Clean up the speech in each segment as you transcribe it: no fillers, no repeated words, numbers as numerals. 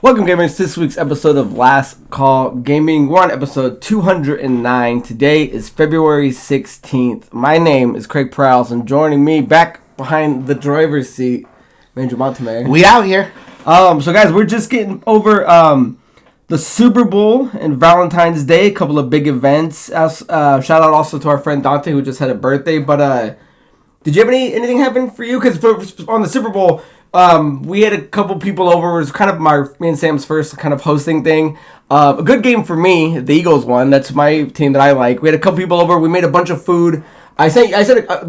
Welcome, gamers, to this week's episode of Last Call Gaming. We're on episode 209. Today is February 16th. My name is Craig Perales, and joining me back behind the driver's seat, Andrew Montemayor. We out here. So guys, we're just getting over the Super Bowl and Valentine's Day. A couple of big events. Shout out also to our friend Dante, who just had a birthday. But did you have anything happen for you? Because on the Super Bowl, we had a couple people over. It was kind of me and Sam's first kind of hosting thing. A good game for me. The Eagles won. That's my team that I like. We had a couple people over. We made a bunch of food. I sent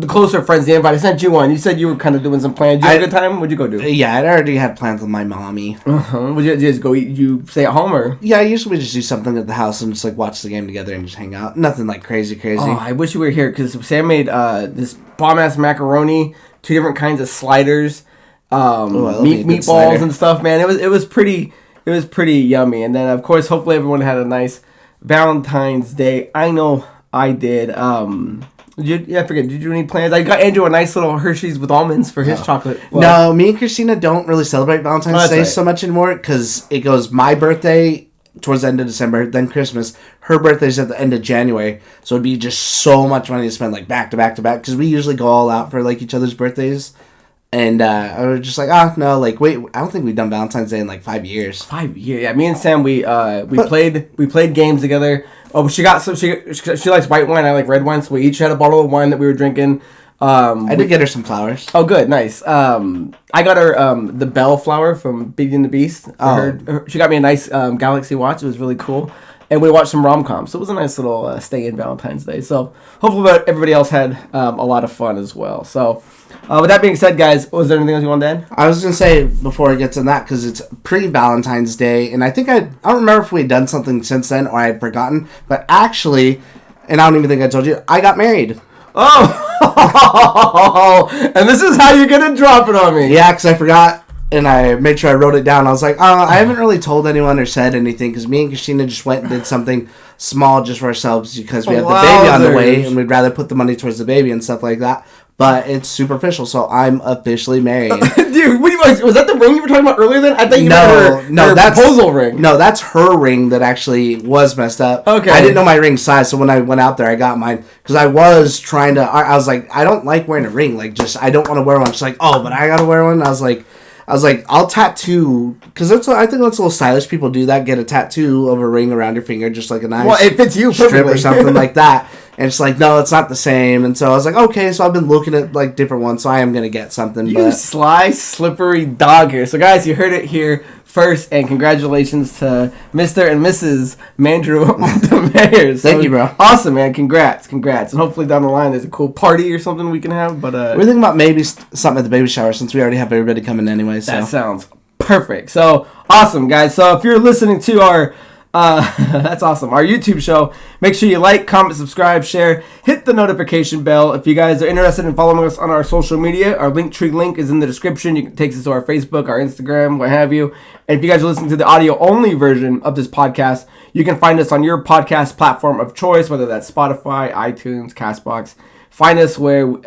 the closer friends the invite. I sent you one. You said you were kind of doing some plans. Did you have a good time? What'd you go do? Yeah, I already had plans with my mommy. Would you just go eat? You stay at home or? Yeah, usually we just do something at the house and just like watch the game together and just hang out. Nothing like crazy. Oh, I wish you were here because Sam made this bomb ass macaroni, 2 different kinds of sliders, meatballs and stuff. Man, it was pretty yummy. And then of course, hopefully everyone had a nice Valentine's Day. I know I did. Did you do any plans? I got Andrew a nice little Hershey's with almonds for his chocolate. Well, no, me and Christina don't really celebrate Valentine's Day so much anymore because it goes my birthday towards the end of December, then Christmas. Her birthday's at the end of January, so it'd be just so much money to spend like back to back to back because we usually go all out for like each other's birthdays. And I was just like, no, like wait, I don't think we've done Valentine's Day in like 5 years. 5 years, yeah. Me and Sam, we played games together. Oh, she likes white wine. I like red wine, so we each had a bottle of wine that we were drinking. I did get her some flowers. Oh, good, nice. I got her the bell flower from Beauty and the Beast. She got me a nice Galaxy watch. It was really cool. And we watched some rom-coms, so it was a nice little stay in Valentine's Day. So hopefully everybody else had a lot of fun as well. So with that being said, guys, was there anything else you wanted to add? I was going to say, before I get to that, because it's pre-Valentine's Day, and I think I don't remember if we had done something since then or I had forgotten, but actually, and I don't even think I told you, I got married. Oh, and this is how you're going to drop it on me. Yeah, because I forgot, and I made sure I wrote it down. I was like, I haven't really told anyone or said anything, because me and Christina just went and did something small just for ourselves, because we have the baby on the way, and we'd rather put the money towards the baby and stuff like that. But it's superficial, so I'm officially married. Dude, was that the ring you were talking about earlier then? I thought you meant her proposal ring. No, that's her ring that actually was messed up. Okay. I didn't know my ring size, so when I went out there, I got mine. Because I was trying to, I was like, I don't like wearing a ring. Like, I don't want to wear one. She's like, oh, but I got to wear one. I was like, I'll tattoo, because I think that's a little stylish. People do that, get a tattoo of a ring around your finger, just like a nice it fits you strip perfectly. Or something like that. And it's like, no, it's not the same. And so I was like, okay, so I've been looking at like different ones, so I am going to get something. You sly, slippery dog here. So guys, you heard it here first, and congratulations to Mr. and Mrs. Mandrew Montemayor. Thank you, bro. Awesome, man. Congrats. And hopefully down the line there's a cool party or something we can have. But we're thinking about maybe something at the baby shower since we already have everybody coming anyway. So. That sounds perfect. So awesome, guys. So if you're listening to our that's awesome. Our YouTube show. Make sure you like, comment, subscribe, share, hit the notification bell. If you guys are interested in following us on our social media, our Linktree link is in the description. You can take us to our Facebook, our Instagram, what have you. And if you guys are listening to the audio-only version of this podcast, you can find us on your podcast platform of choice, whether that's Spotify, iTunes, CastBox. Find us where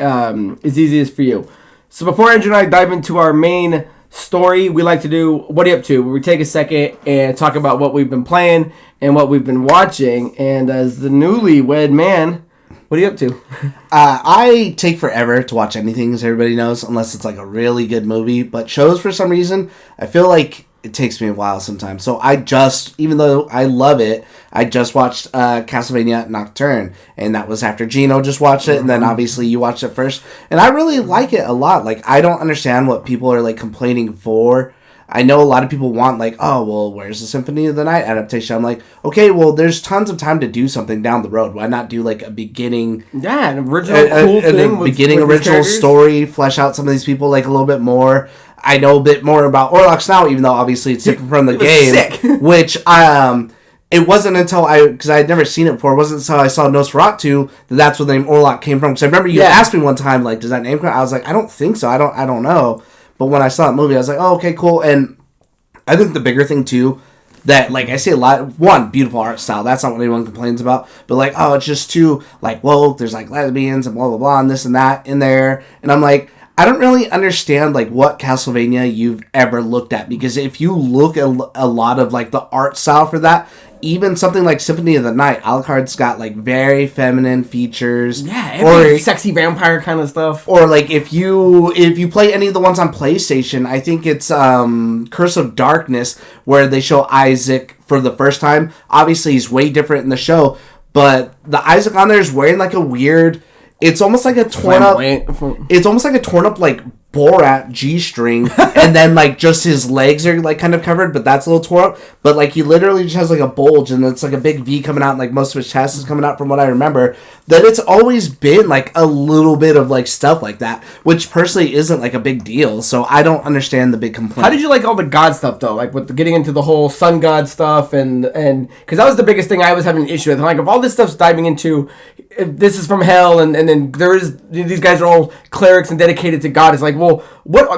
it's easiest for you. So before Andrew and I dive into our main story, we like to do What Are You Up To? Where we take a second and talk about what we've been playing and what we've been watching. And as the newlywed man, what are you up to? I take forever to watch anything, as everybody knows, unless it's like a really good movie. But shows, for some reason, I feel like it takes me a while sometimes. So even though I love it, I just watched Castlevania Nocturne, and that was after Geno just watched it, and then obviously you watched it first. And I really like it a lot. Like, I don't understand what people are like complaining for. I know a lot of people want like, oh, well, where's the Symphony of the Night adaptation? I'm like, okay, well, there's tons of time to do something down the road. Why not do like a beginning... Yeah, an original cool thing with original story, flesh out some of these people like a little bit more. I know a bit more about Orlocks now, even though obviously it's different from the game. Sick. Which, it wasn't until because I had never seen it before, it wasn't until I saw Nosferatu that's where the name Orlok came from. Because I remember you asked me one time, like, does that name come? I was like, I don't think so. I don't know. But when I saw that movie, I was like, oh, okay, cool. And I think the bigger thing, too, that, like, I see a lot, one, beautiful art style, that's not what anyone complains about, but, like, oh, it's just too, like, woke, there's, like, lesbians and blah, blah, blah, and this and that in there, and I'm like, I don't really understand like what Castlevania you've ever looked at, because if you look at a lot of like the art style for that, even something like Symphony of the Night, Alucard's got like very feminine features. Yeah, or sexy vampire kind of stuff. Or like if you play any of the ones on PlayStation, I think it's Curse of Darkness, where they show Isaac for the first time. Obviously, he's way different in the show, but the Isaac on there is wearing like a weird. It's almost like a torn up. It's almost like a torn up like Borat G-string, and then like just his legs are like kind of covered, but that's a little torn up. But like he literally just has like a bulge, and it's like a big V coming out, and like most of his chest is coming out, from what I remember. That it's always been like a little bit of like stuff like that, which personally isn't like a big deal. So I don't understand the big complaint. How did you like all the god stuff though? Like with getting into the whole sun god stuff, and because that was the biggest thing I was having an issue with. Like if all this stuff's diving into, if this is from hell, and then these guys are all clerics and dedicated to God. It's like, well,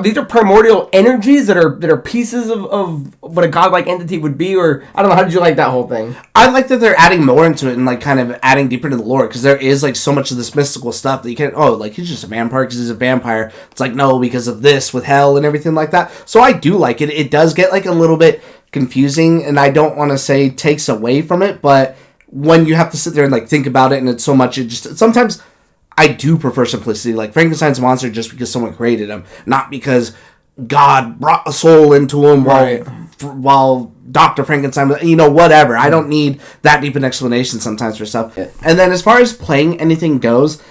these are primordial energies that are pieces of what a godlike entity would be, or I don't know. How did you like that whole thing? I like that they're adding more into it and like kind of adding deeper into the lore, because there is like so much of this mystical stuff that you can't. Oh, like he's just a vampire because he's a vampire. It's like, no, because of this with hell and everything like that. So I do like it. It does get like a little bit confusing, and I don't want to say takes away from it, but when you have to sit there and like think about it, and it's so much, it just sometimes. I do prefer simplicity, like Frankenstein's monster, just because someone created him, not because God brought a soul into him while Dr. Frankenstein, whatever. I don't need that deep an explanation sometimes for stuff. Yeah. And then as far as playing anything goes,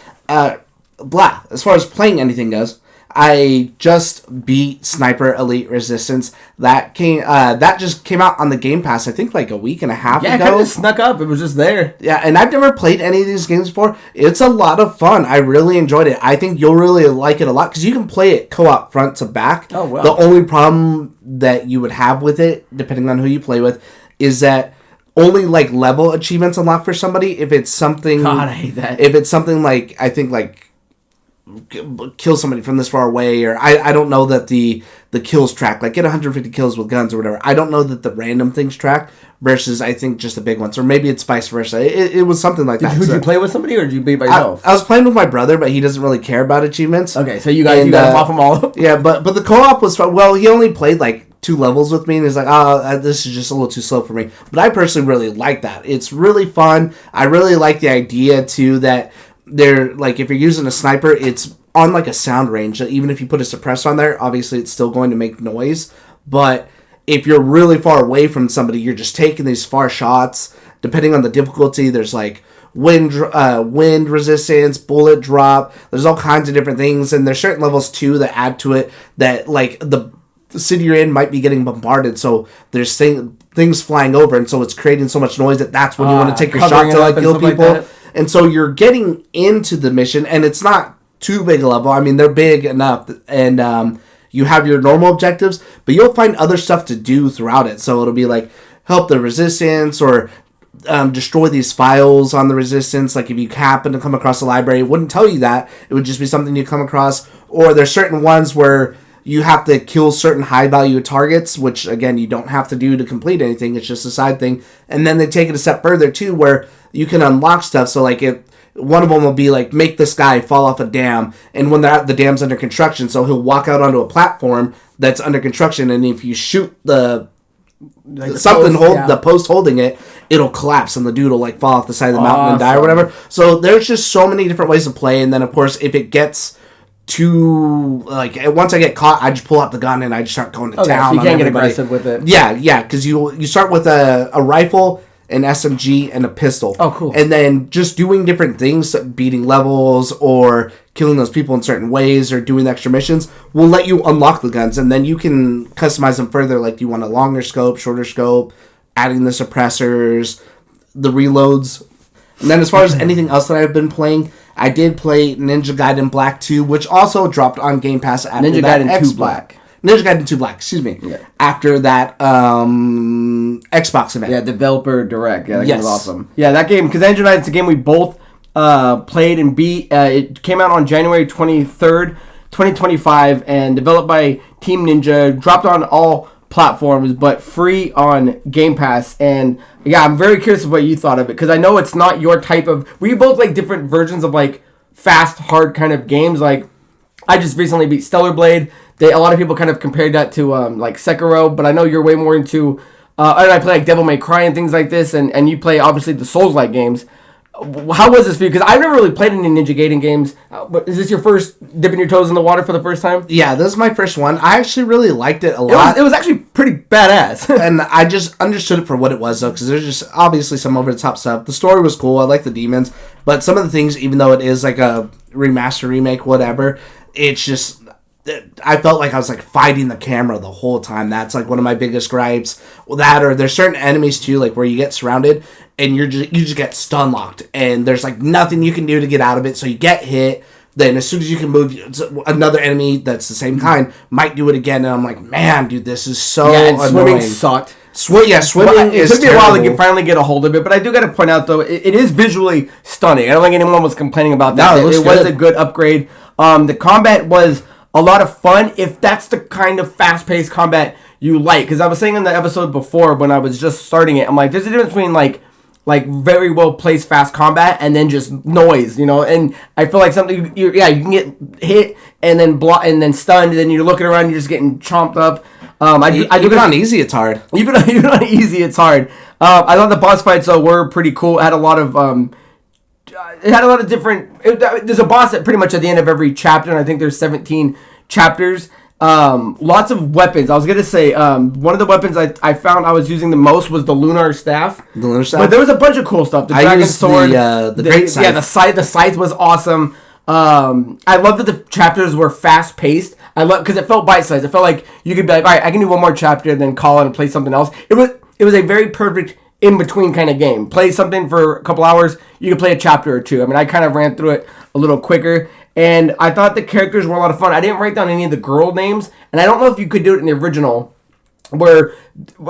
I just beat Sniper Elite Resistance. That just came out on the Game Pass, I think like a week and a half ago. Yeah, it kind of snuck up. It was just there. Yeah, and I've never played any of these games before. It's a lot of fun. I really enjoyed it. I think you'll really like it a lot, because you can play it co-op front to back. Oh, wow. The only problem that you would have with it, depending on who you play with, is that only like level achievements unlock for somebody if it's something. God, I hate that. If it's something like, I think like kill somebody from this far away, or I don't know that the kills track, like get 150 kills with guns or whatever. I don't know that the random things track versus I think just the big ones, or maybe it's vice versa. It was something like that. Did you play with somebody, or did you beat by yourself? I was playing with my brother, but he doesn't really care about achievements. Okay, so you guys pop them all up. Yeah, but the co-op was fun. Well, he only played like 2 levels with me, and he's like, this is just a little too slow for me. But I personally really like that. It's really fun. I really like the idea too that they're like, if you're using a sniper, it's on like a sound range. Even if you put a suppressor on there, obviously it's still going to make noise. But if you're really far away from somebody, you're just taking these far shots. Depending on the difficulty, there's like wind resistance, bullet drop. There's all kinds of different things, and there's certain levels too that add to it. That like the city you're in might be getting bombarded, so there's things flying over, and so it's creating so much noise that's when you want to take your shot to like kill people. Like, and so you're getting into the mission, and it's not too big a level. I mean, they're big enough, and you have your normal objectives, but you'll find other stuff to do throughout it. So it'll be like help the resistance, or destroy these files on the resistance. Like if you happen to come across a library, it wouldn't tell you that. It would just be something you come across. Or there's certain ones where you have to kill certain high value targets, which again, you don't have to do to complete anything. It's just a side thing. And then they take it a step further too, where you can unlock stuff. So like if one of them will be like, make this guy fall off a dam, and when the dam's under construction, so he'll walk out onto a platform that's under construction, and if you shoot the post holding it, it'll collapse, and the dude will like fall off the side of the mountain and die or whatever. So there's just so many different ways to play. And then of course, if it gets too like, once I get caught, I just pull out the gun and I just start going to town. So you can't get aggressive with it. Yeah, because you start with a rifle, an SMG, and a pistol. Oh, cool. And then just doing different things, beating levels or killing those people in certain ways or doing extra missions will let you unlock the guns. And then you can customize them further. Like, do you want a longer scope, shorter scope, adding the suppressors, the reloads. And then as far as anything else that I've been playing, I did play Ninja Gaiden Black 2, which also dropped on Game Pass after Ninja that. Gaiden 2 Black. Ninja Gaiden 2 Black, excuse me. Yeah. After that Xbox event. Yeah, Developer Direct. Yeah, that game was awesome. Yeah, that game, because Ninja Gaiden's a game we both played and beat. It came out on January 23rd, 2025, and developed by Team Ninja. Dropped on all platforms, but free on Game Pass. And yeah, I'm very curious of what you thought of it, because I know it's not your type of... We both like different versions of like fast, hard kind of games. Like I just recently beat Stellar Blade. A lot of people kind of compared that to like Sekiro, but I know you're way more into. And I play like Devil May Cry and things like this, and you play obviously the Souls-like games. How was this for you? Because I've never really played any Ninja Gaiden games. But is this your first dipping your toes in the water for the first time? Yeah, this is my first one. I actually really liked it a lot. It was actually pretty badass. And I just understood it for what it was, though, because there's just obviously some over-the-top stuff. The story was cool. I like the demons. But some of the things, even though it is like a remaster, remake, whatever, it's just... I felt like I was like fighting the camera the whole time. That's like one of my biggest gripes. That, or there's certain enemies too, like where you get surrounded and you just get stun locked, and there's like nothing you can do to get out of it. So you get hit. Then as soon as you can move, another enemy that's the same kind might do it again. And I'm like, man, dude, this is so annoying. Swimming sucked. Swimming is It took me a while to terrible. finally get a hold of it, but I do got to point out though, it is visually stunning. I don't think anyone was complaining about that. No, it was a good upgrade. The combat was a lot of fun if that's the kind of fast-paced combat you like. Because I was saying in the episode before when I was just starting it, I'm like, there's a difference between like very well-placed fast combat and then just noise, you know. And I feel like something, you can get hit and then stunned, and then you're looking around, you're just getting chomped up. Even on easy, it's hard. Even on easy, it's hard. I thought the boss fights though were pretty cool. It had a lot of different. There's a boss at pretty much at the end of every chapter, and I think there's 17 chapters. Lots of weapons. I was gonna say one of the weapons I found I was using the most was the lunar staff. The lunar staff. But there was a bunch of cool stuff. The dragon sword. The great scythe. Yeah, the scythe was awesome. I love that the chapters were fast paced. I love because it felt bite sized. It felt like you could be like, all right, I can do one more chapter, and then call it and play something else. It was a very perfect in between kind of game. Play something for a couple hours, you can play a chapter or two. I mean, I kind of ran through it a little quicker, and I thought the characters were a lot of fun. I didn't write down any of the girl names, and I don't know if you could do it in the original, where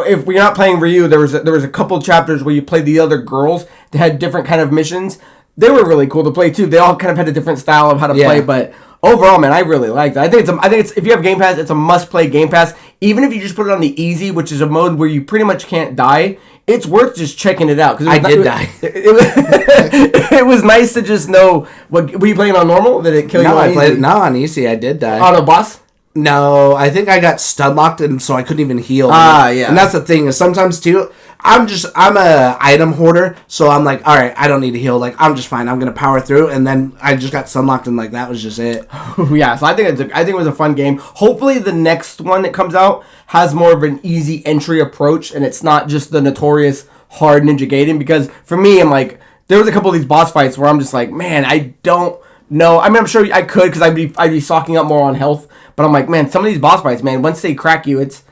if we're not playing Ryu, there was a couple chapters where you played the other girls that had different kind of missions. They were really cool to play too. They all kind of had a different style of how to play, but overall, man, I really liked it. I think it's if you have Game Pass, it's a must-play Game Pass. Even if you just put it on the easy, which is a mode where you pretty much can't die, it's worth just checking it out. I did die. It was nice to just know. Were you playing on normal? Did it kill you on easy? No, on easy. I did die. On a boss? No, I think I got stun locked, and so I couldn't even heal. Yeah. And that's the thing is sometimes too. I'm a item hoarder, so I'm like, all right, I don't need to heal. Like, I'm just fine. I'm gonna power through, and then I just got stun locked, and like that was just it. Yeah, so I think it was a fun game. Hopefully, the next one that comes out has more of an easy entry approach, and it's not just the notorious hard Ninja Gaiden. Because for me, I'm like, there was a couple of these boss fights where I'm just like, man, I don't know. I mean, I'm sure I could because I'd be stocking up more on health, but I'm like, man, some of these boss fights, man, once they crack you, it's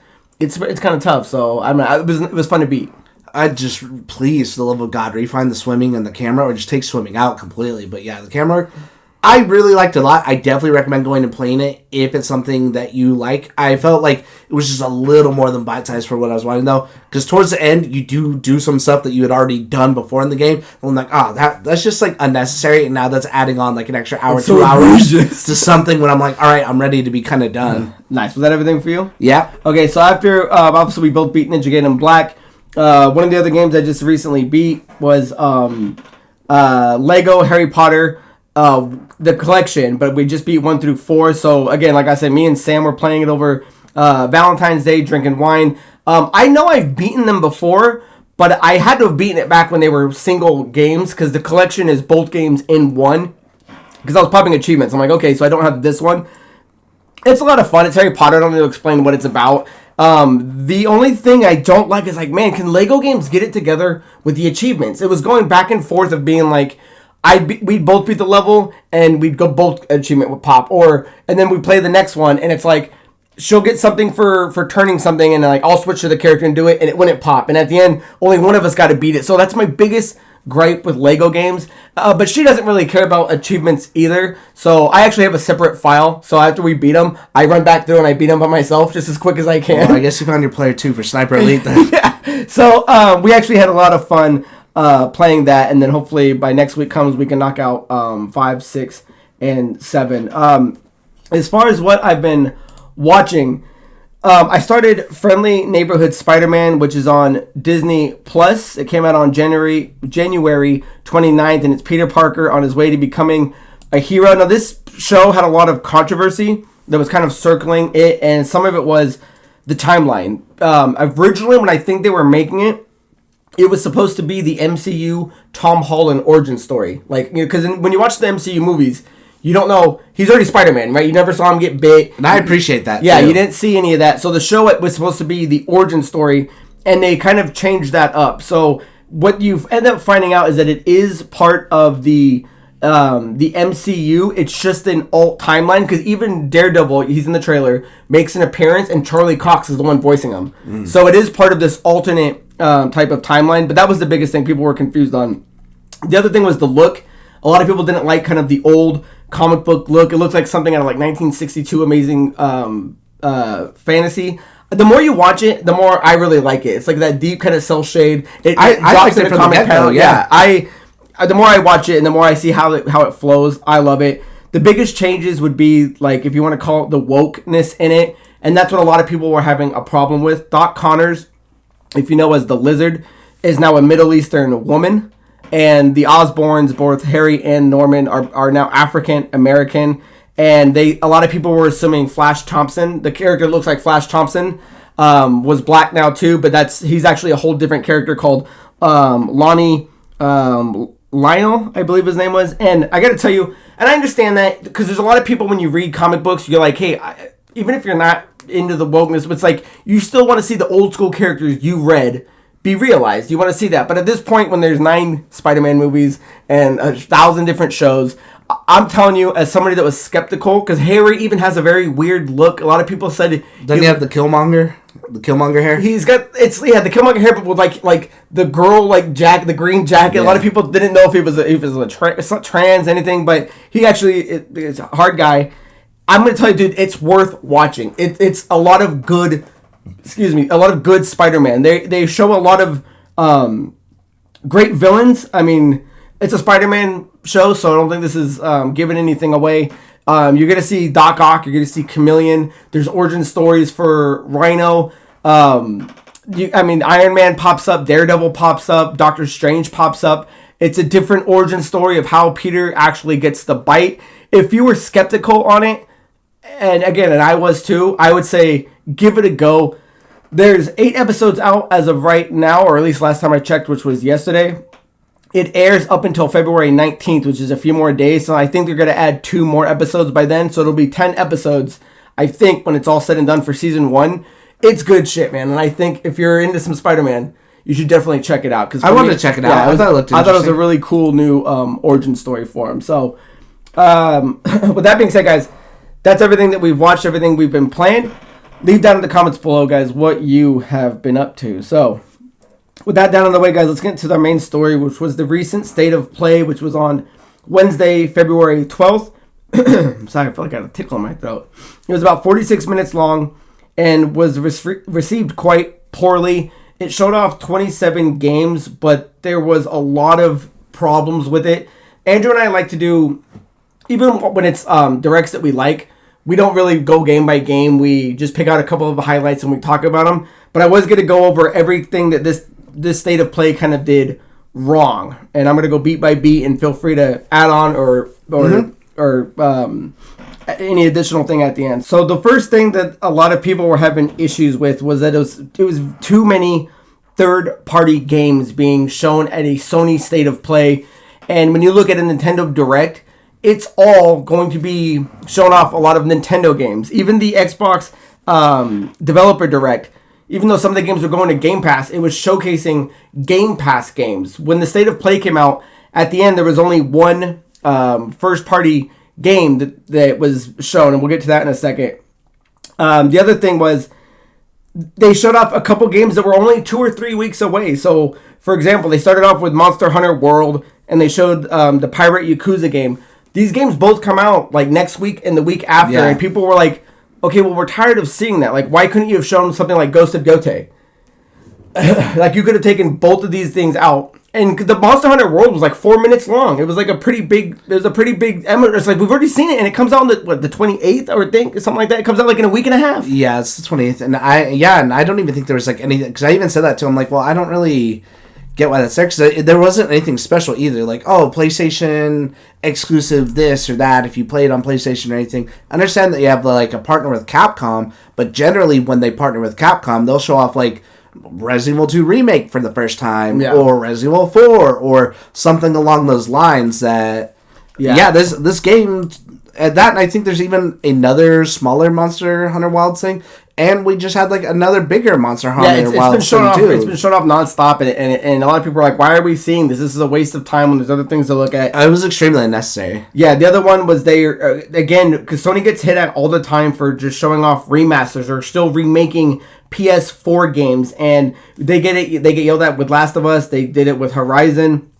kind of tough. So I mean, it was fun to beat. I just, please, for the love of God, refine the swimming and the camera, or just take swimming out completely. But yeah, the camera, I really liked it a lot. I definitely recommend going and playing it if it's something that you like. I felt like it was just a little more than bite-sized for what I was wanting, though. Because towards the end, you do some stuff that you had already done before in the game. And I'm like, that's just like unnecessary. And now that's adding on like an extra hour, 2 hours to something when I'm like, all right, I'm ready to be kind of done. Nice. Was that everything for you? Yeah. Okay, so after, obviously we both beat Ninja Gaiden Black. One of the other games I just recently beat was Lego Harry Potter, the collection, but we just beat 1 through 4. So again, like I said, me and Sam were playing it over Valentine's Day, drinking wine. I know I've beaten them before, but I had to have beaten it back when they were single games, because the collection is both games in one. Because I was popping achievements. I'm like, okay, so I don't have this one. It's a lot of fun. It's Harry Potter. I don't need to explain what it's about. The only thing I don't like is like, man, can Lego games get it together with the achievements? It was going back and forth of being like, we'd both beat the level and we'd go both achievement would pop, and then we play the next one and it's like she'll get something for turning something, and like I'll switch to the character and do it, and it wouldn't pop, and at the end only one of us got to beat it. So that's my biggest gripe with Lego games. But she doesn't really care about achievements either, so I actually have a separate file. So after we beat them, I run back through and I beat them by myself just as quick as I can. Well, I guess you found your player 2 for Sniper Elite then. Yeah. So we actually had a lot of fun playing that, and then hopefully by next week comes we can knock out 5, 6, and 7. As far as what I've been watching, I started Friendly Neighborhood Spider-Man, which is on Disney Plus. It came out on January 29th, and it's Peter Parker on his way to becoming a hero. Now, this show had a lot of controversy that was kind of circling it, and some of it was the timeline. Originally, when I think they were making it, it was supposed to be the MCU Tom Holland origin story. Like, because when you watch the MCU movies, you don't know, he's already Spider-Man, right? You never saw him get bit. And I appreciate that, Yeah, too. You didn't see any of that. So the show was supposed to be the origin story, and they kind of changed that up. So what you end up finding out is that it is part of the MCU. It's just an alt timeline, because even Daredevil, he's in the trailer, makes an appearance, and Charlie Cox is the one voicing him. So it is part of this alternate type of timeline, but that was the biggest thing people were confused on. The other thing was the look. A lot of people didn't like kind of the old comic book look. It looks like something out of like 1962 Amazing Fantasy. The more you watch it, the more I really like it. It's like that deep kind of cell shade. I liked it from the get-go, yeah. The more I watch it and the more I see how it flows, I love it. The biggest changes would be, like, if you want to call it the wokeness in it, and that's what a lot of people were having a problem with. Doc Connors, if you know as the Lizard, is now a Middle Eastern woman, and the Osborns, both Harry and Norman, are now African American. And a lot of people were assuming Flash Thompson, the character looks like Flash Thompson, was black now too, but he's actually a whole different character called Lonnie Lionel, I believe his name was. And I got to tell you, and I understand that, because there's a lot of people, when you read comic books, you're like, hey, even if you're not into the wokeness, but it's like, you still want to see the old school characters you read be realized. You want to see that. But at this point, when there's 9 Spider-Man movies and 1,000 different shows, I'm telling you, as somebody that was skeptical, because Harry even has a very weird look. A lot of people said, doesn't he have the Killmonger hair? He's got the Killmonger hair, but with like the girl jacket, the green jacket. Yeah. A lot of people didn't know if he was it's not trans anything, but he actually is a hard guy. I'm gonna tell you, dude, it's worth watching. It's a lot of good. A lot of good Spider-Man. They show a lot of great villains. I mean, it's a Spider-Man show, so I don't think this is giving anything away. You're going to see Doc Ock. You're going to see Chameleon. There's origin stories for Rhino. Iron Man pops up. Daredevil pops up. Doctor Strange pops up. It's a different origin story of how Peter actually gets the bite. If you were skeptical on it, and I was too, I would say give it a go. There's 8 episodes out as of right now, or at least last time I checked, which was yesterday. It airs up until February 19th, which is a few more days. So I think they're going to add 2 more episodes by then. So it'll be 10 episodes, I think, when it's all said and done for season 1. It's good shit, man. And I think if you're into some Spider-Man, you should definitely check it out. I wanted to check it out. Yeah, I thought it was a really cool new origin story for him. So with that being said, guys, that's everything that we've watched, everything we've been playing. Leave down in the comments below, guys, what you have been up to. So with that down on the way, guys, let's get to the main story, which was the recent State of Play, which was on Wednesday, February 12th. I'm sorry, I feel like I got a tickle in my throat. It was about 46 minutes long and was received quite poorly. It showed off 27 games, but there was a lot of problems with it. Andrew and I like to do, even when it's directs that we like, we don't really go game by game. We just pick out a couple of the highlights and we talk about them. But I was going to go over everything that this State of Play kind of did wrong, and I'm going to go beat by beat, and feel free to add on or any additional thing at the end. So the first thing that a lot of people were having issues with was that it was too many third-party games being shown at a Sony State of Play. And when you look at a Nintendo Direct, it's all going to be showing off a lot of Nintendo games. Even the Xbox Developer Direct, even though some of the games were going to Game Pass, it was showcasing Game Pass games. When the State of Play came out, at the end there was only one first-party game that was shown, and we'll get to that in a second. The other thing was they showed off a couple games that were only 2 or 3 weeks away. So, for example, they started off with Monster Hunter World, and they showed the Pirate Yakuza game. These games both come out like next week and the week after, and people were like, okay, well, we're tired of seeing that. Like, why couldn't you have shown something like Ghost of Gote? Like, you could have taken both of these things out. And the Monster Hunter World was like 4 minutes long. It was like a pretty big, it's like, we've already seen it, and it comes out on the 28th, or something like that. It comes out like in a week and a half. Yeah, it's the 28th. And I don't even think there was like anything, because I even said that to him, like, well, I don't really get why that's there, because there wasn't anything special either. Like, oh, PlayStation exclusive this or that if you play it on PlayStation or anything. I understand that you have like a partner with Capcom, but generally when they partner with Capcom, they'll show off like Resident Evil 2 Remake for the first time, or Resident Evil 4, or something along those lines. That this game, and I think there's even another smaller Monster Hunter Wilds thing. And we just had like another bigger Monster Hunter Wilds thing too. It's been shown off nonstop, and a lot of people are like, "Why are we seeing this? This is a waste of time when there's other things to look at." It was extremely unnecessary. Yeah, the other one was again, because Sony gets hit at all the time for just showing off remasters or still remaking PS4 games, and they get yelled at with Last of Us. They did it with Horizon,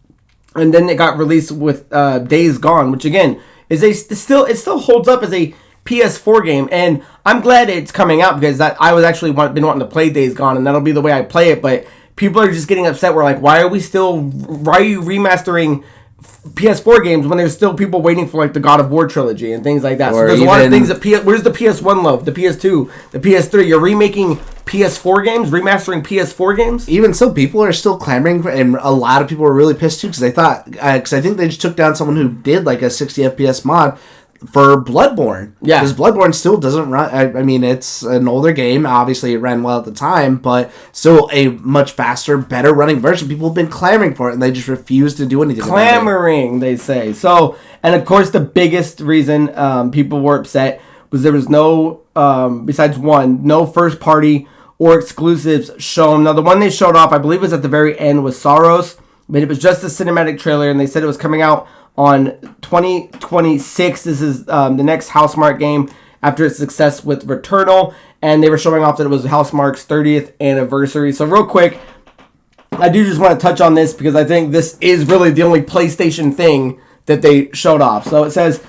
and then it got released with Days Gone, which again is it still holds up as a PS4 game, and I'm glad it's coming out because I was actually been wanting to play Days Gone, and that'll be the way I play it. But people are just getting upset. We're like, why are you remastering PS4 games when there's still people waiting for like the God of War trilogy and things like that? So there's a lot of things that where's the PS1 love, the PS2, the PS3? You're remaking PS4 games, remastering PS4 games. Even so, people are still clamoring for, and a lot of people were really pissed too because they thought, because I think they just took down someone who did like a 60 FPS mod for Bloodborne. Yeah. Because Bloodborne still doesn't run. I mean, it's an older game. Obviously, it ran well at the time, but still a much faster, better running version. People have been clamoring for it, and they just refuse to do anything Clamoring, they say. So, and of course, the biggest reason people were upset was there was no, besides one, no first party or exclusives shown. Now, the one they showed off, I believe was at the very end, was Soros, but it was just a cinematic trailer, and they said it was coming out on 2026. This is the next Housemarque game after its success with Returnal, and they were showing off that it was Housemarque's 30th anniversary. So real quick, I do just want to touch on this because I think this is really the only PlayStation thing that they showed off. So it says,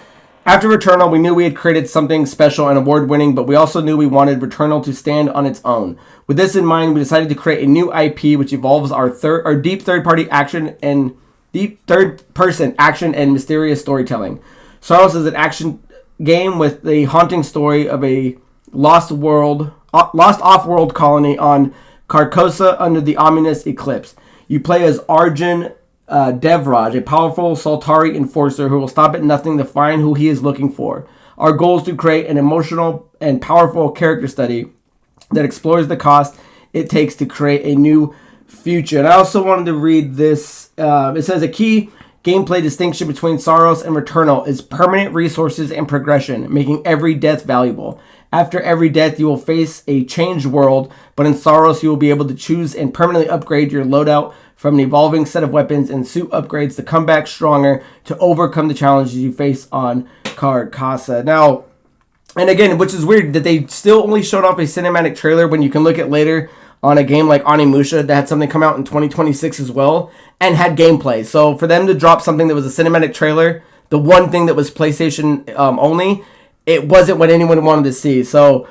after Returnal, we knew we had created something special and award-winning, but we also knew we wanted Returnal to stand on its own. With this in mind, we decided to create a new IP which evolves our deep third-party action and deep third-person action and mysterious storytelling. Soros is an action game with the haunting story of a lost off-world colony on Carcosa under the ominous eclipse. You play as Arjun Devraj, a powerful Saltari enforcer who will stop at nothing to find who he is looking for. Our goal is to create an emotional and powerful character study that explores the cost it takes to create a new future. And I also wanted to read this. It says a key gameplay distinction between Soros and Returnal is permanent resources and progression, making every death valuable. After every death, you will face a changed world, but in Soros, you will be able to choose and permanently upgrade your loadout from an evolving set of weapons and suit upgrades to come back stronger to overcome the challenges you face on Carcosa. Now, and again, which is weird that they still only showed off a cinematic trailer when you can look at later on a game like Onimusha that had something come out in 2026 as well and had gameplay. So for them to drop something that was a cinematic trailer, the one thing that was PlayStation only, it wasn't what anyone wanted to see. So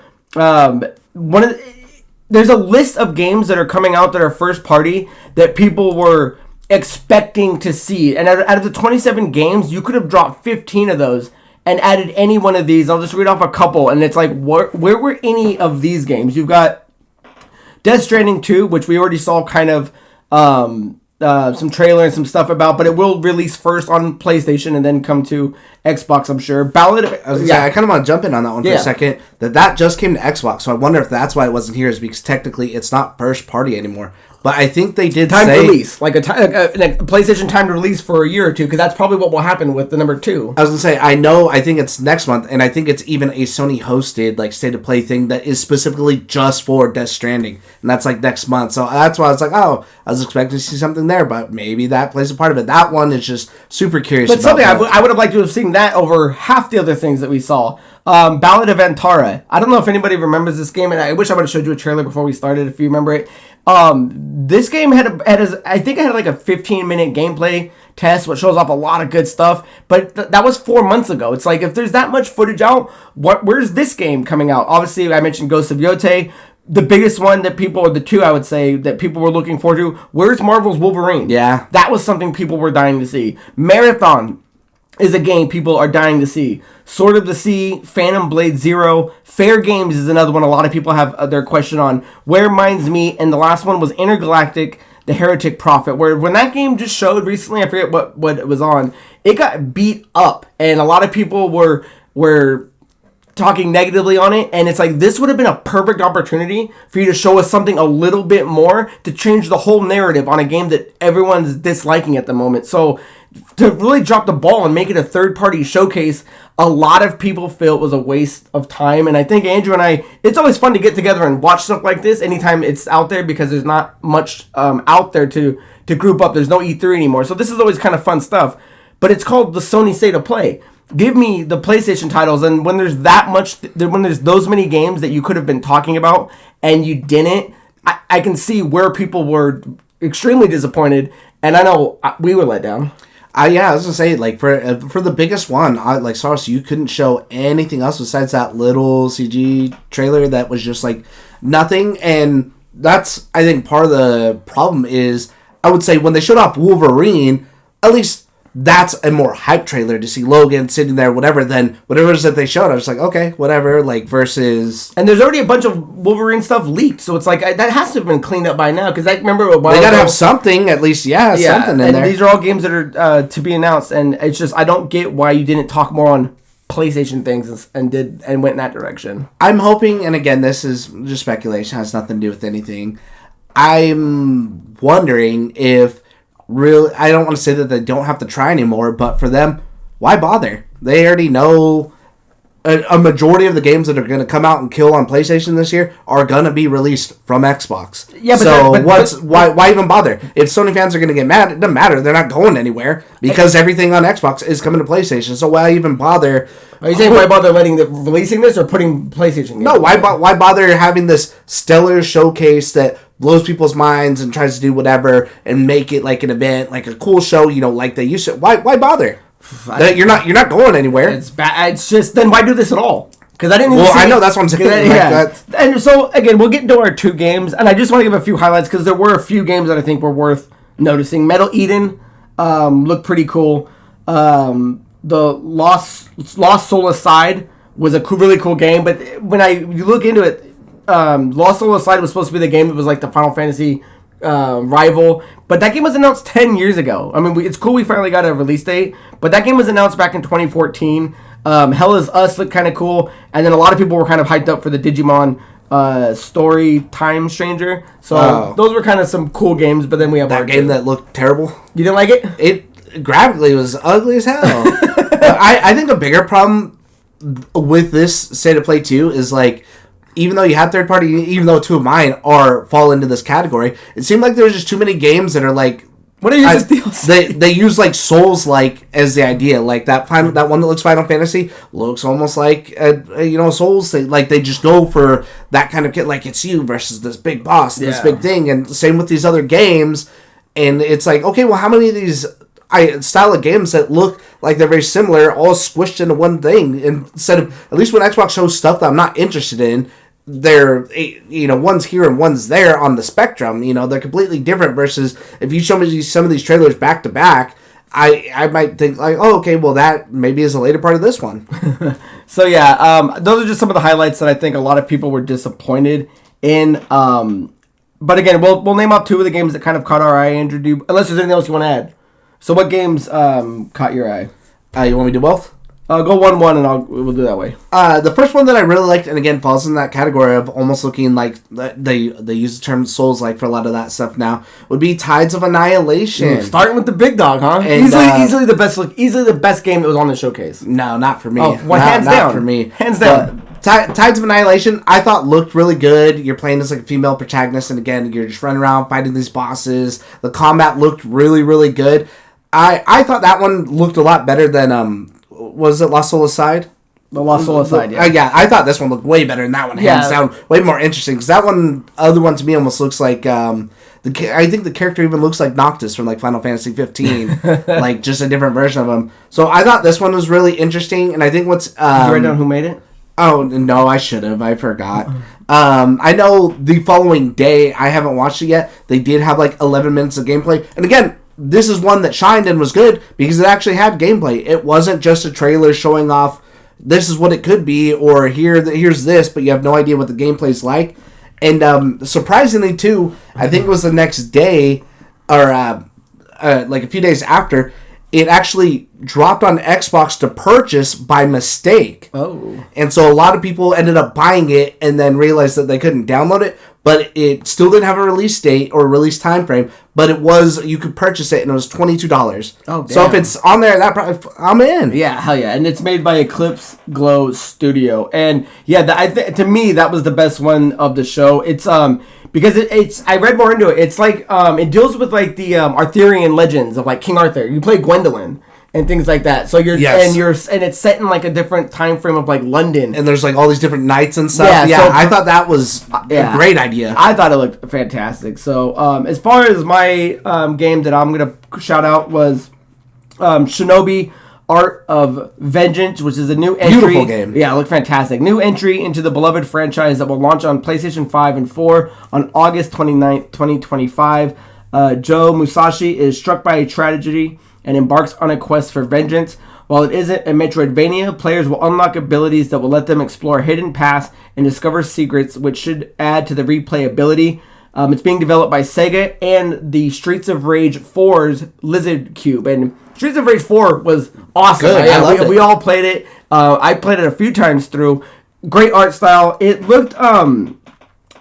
there's a list of games that are coming out that are first party that people were expecting to see. And out of the 27 games, you could have dropped 15 of those and added any one of these. I'll just read off a couple. And it's like, where were any of these games? You've got Death Stranding 2, which we already saw kind of some trailer and some stuff about, but it will release first on PlayStation and then come to Xbox, I'm sure. I kind of want to jump in on that one for a second. That just came to Xbox, so I wonder if that's why it wasn't here, is because technically it's not first party anymore. But I think they did release, like a PlayStation timed release for a year or two, because that's probably what will happen with the number 2. I was gonna say, I think it's next month, and I think it's even a Sony hosted like state of play thing that is specifically just for Death Stranding, and that's like next month. So that's why I was like, I was expecting to see something there, but maybe that plays a part of it. That one is just super curious. But something I would have liked to have seen that over half the other things that we saw. Ballad of Antara. I don't know if anybody remembers this game, and I wish I would have showed you a trailer before we started if you remember it. This game I think it had like a 15-minute gameplay test, which shows off a lot of good stuff, but that was 4 months ago. It's like, if there's that much footage out, where's this game coming out? Obviously, I mentioned Ghost of Yotei. The biggest one that or the two I would say that people were looking forward to, where's Marvel's Wolverine? Yeah. That was something people were dying to see. Marathon is a game people are dying to see. Sword of the Sea, Phantom Blade Zero, Fair Games is another one a lot of people have their question on. Where Minds Meet, and the last one was Intergalactic, the Heretic Prophet, where when that game just showed recently, I forget what it was on, it got beat up, and a lot of people were talking negatively on it, and it's like, this would have been a perfect opportunity for you to show us something a little bit more to change the whole narrative on a game that everyone's disliking at the moment. So to really drop the ball and make it a third-party showcase, a lot of people feel it was a waste of time, and I think Andrew and I, it's always fun to get together and watch stuff like this anytime it's out there, because there's not much out there to group up. There's no E3 anymore, so this is always kind of fun stuff, but it's called the Sony State of Play. Give me the PlayStation titles, and when there's that much, when there's those many games that you could have been talking about and you didn't, I can see where people were extremely disappointed, and I know we were let down. Yeah, I was gonna say, like, for the biggest one, like, Sauce, you couldn't show anything else besides that little CG trailer that was just like nothing, and that's, I think, part of the problem is, I would say, when they showed off Wolverine, at least that's a more hype trailer to see Logan sitting there, whatever, than whatever it is that they showed. I was like, okay, whatever, like, versus... And there's already a bunch of Wolverine stuff leaked, so it's like, that has to have been cleaned up by now, because I remember a while They gotta ago, have something, at least, something in there. And these are all games that are to be announced, and it's just, I don't get why you didn't talk more on PlayStation things and went in that direction. I'm hoping, and again, this is just speculation, has nothing to do with anything, I'm wondering if... Really, I don't want to say that they don't have to try anymore, but for them, why bother? They already know a majority of the games that are going to come out and kill on PlayStation this year are going to be released from Xbox. Yeah, but why even bother? If Sony fans are going to get mad, it doesn't matter. They're not going anywhere because everything on Xbox is coming to PlayStation. So why even bother? Are you saying why bother releasing this or putting PlayStation games? No, why bother having this stellar showcase that blows people's minds and tries to do whatever and make it like an event, like a cool show, like they used to. Why bother? You're not going anywhere. It's bad. It's just, then why do this at all? Because I didn't even I know, that's what I'm saying. And so again, we'll get into our two games, and I just want to give a few highlights because there were a few games that I think were worth noticing. Metal Eden looked pretty cool. The Lost Soul Aside was a really cool game, but when you look into it, Lost Soul Aside was supposed to be the game that was like the Final Fantasy rival, but that game was announced 10 years ago. I mean, it's cool we finally got a release date, but that game was announced back in 2014. Hell Is Us looked kind of cool, and then a lot of people were kind of hyped up for the Digimon Story Time Stranger. So those were kind of some cool games, but then we have that game that looked terrible. You didn't like it? It graphically was ugly as hell. I think a bigger problem with this State of Play 2 is like, even though you had third party, even though two of mine fall into this category, it seemed like there was just too many games that are like, what are your deals? They use like Souls like as the idea, like that one that looks Final Fantasy looks almost like Souls. They just go for that kind of kit, like it's you versus this big boss, this big thing, and same with these other games. And it's like, okay, well, how many of these style of games that look like they're very similar all squished into one thing, instead of, at least when Xbox shows stuff that I'm not interested in, they're, one's here and one's there on the spectrum. They're completely different versus if you show me some of these trailers back to back, I might think like, oh, okay, well, that maybe is a later part of this one. So yeah, those are just some of the highlights that I think a lot of people were disappointed in. But again, we'll name off two of the games that kind of caught our eye, Andrew. Unless there's anything else you want to add. So what games caught your eye? You want me to do both? Go 1-1 and we'll do that way. The first one that I really liked, and again falls in that category of almost looking like they use the term Souls-like for a lot of that stuff now, would be Tides of Annihilation. Starting with the big dog, huh? And, easily the best game that was on the showcase. No, not for me. Oh, well, hands down. Not for me. Hands down. Tides of Annihilation, I thought looked really good. You're playing as like a female protagonist, and again, you're just running around fighting these bosses. The combat looked really, really good. I thought that one looked a lot better than was it Lost Soul Aside? The Lost Soul Aside, yeah. Yeah, I thought this one looked way better than that one. Hands down, way more interesting. Because that other one to me almost looks like I think the character even looks like Noctis from like Final Fantasy 15, like just a different version of him. So I thought this one was really interesting, and I think what's did you write down who made it? Oh no, I should have. I forgot. I know the following day, I haven't watched it yet. They did have like 11 minutes of gameplay, and again, this is one that shined and was good because it actually had gameplay. It wasn't just a trailer showing off this is what it could be, or here's this, but you have no idea what the gameplay's like. And surprisingly too, I think it was the next day, or like a few days after, it actually dropped on Xbox to purchase by mistake. Oh. And so a lot of people ended up buying it and then realized that they couldn't download it, but it still didn't have a release date or release time frame, but you could purchase it and it was $22. Oh, damn. So if it's on there, I'm in. Yeah, hell yeah. And it's made by Eclipse Glow Studio. And yeah, to me, that was the best one of the show. It's because it's I read more into it. It's like it deals with like the Arthurian legends of like King Arthur. You play Gwendolyn and things like that. So and it's set in like a different time frame of like London. And there's like all these different knights and stuff. Yeah, so I thought that was a great idea. I thought it looked fantastic. So as far as my game that I'm gonna shout out was Shinobi Art of Vengeance, which is a new entry. Beautiful game. Yeah, it looked fantastic. New entry into the beloved franchise that will launch on PlayStation 5 and 4 on August 29th, 2025. Joe Musashi is struck by a tragedy and embarks on a quest for vengeance. While it isn't a Metroidvania, players will unlock abilities that will let them explore hidden paths and discover secrets, which should add to the replayability. It's being developed by Sega and the Streets of Rage 4's Lizard Cube. And Streets of Rage 4 was awesome. Good. I loved it. We all played it. I played it a few times through. Great art style. It looked...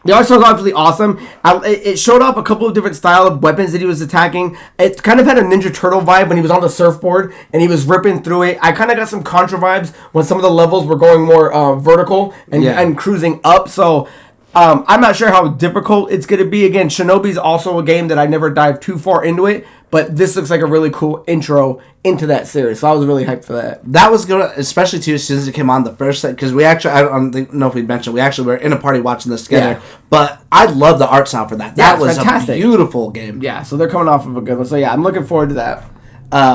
The art style was obviously awesome. It showed off a couple of different style of weapons that he was attacking. It kind of had a Ninja Turtle vibe when he was on the surfboard and he was ripping through it. I kind of got some Contra vibes when some of the levels were going more vertical and cruising up. So I'm not sure how difficult it's going to be. Again, Shinobi's also a game that I never dived too far into it, but this looks like a really cool intro into that series. So I was really hyped for that. That was good, especially too, as soon as it came on the first set, because we actually, I don't know if we mentioned, we actually were in a party watching this together, but I love the art style for that. That was fantastic. A beautiful game. Yeah, so they're coming off of a good one. So yeah, I'm looking forward to that.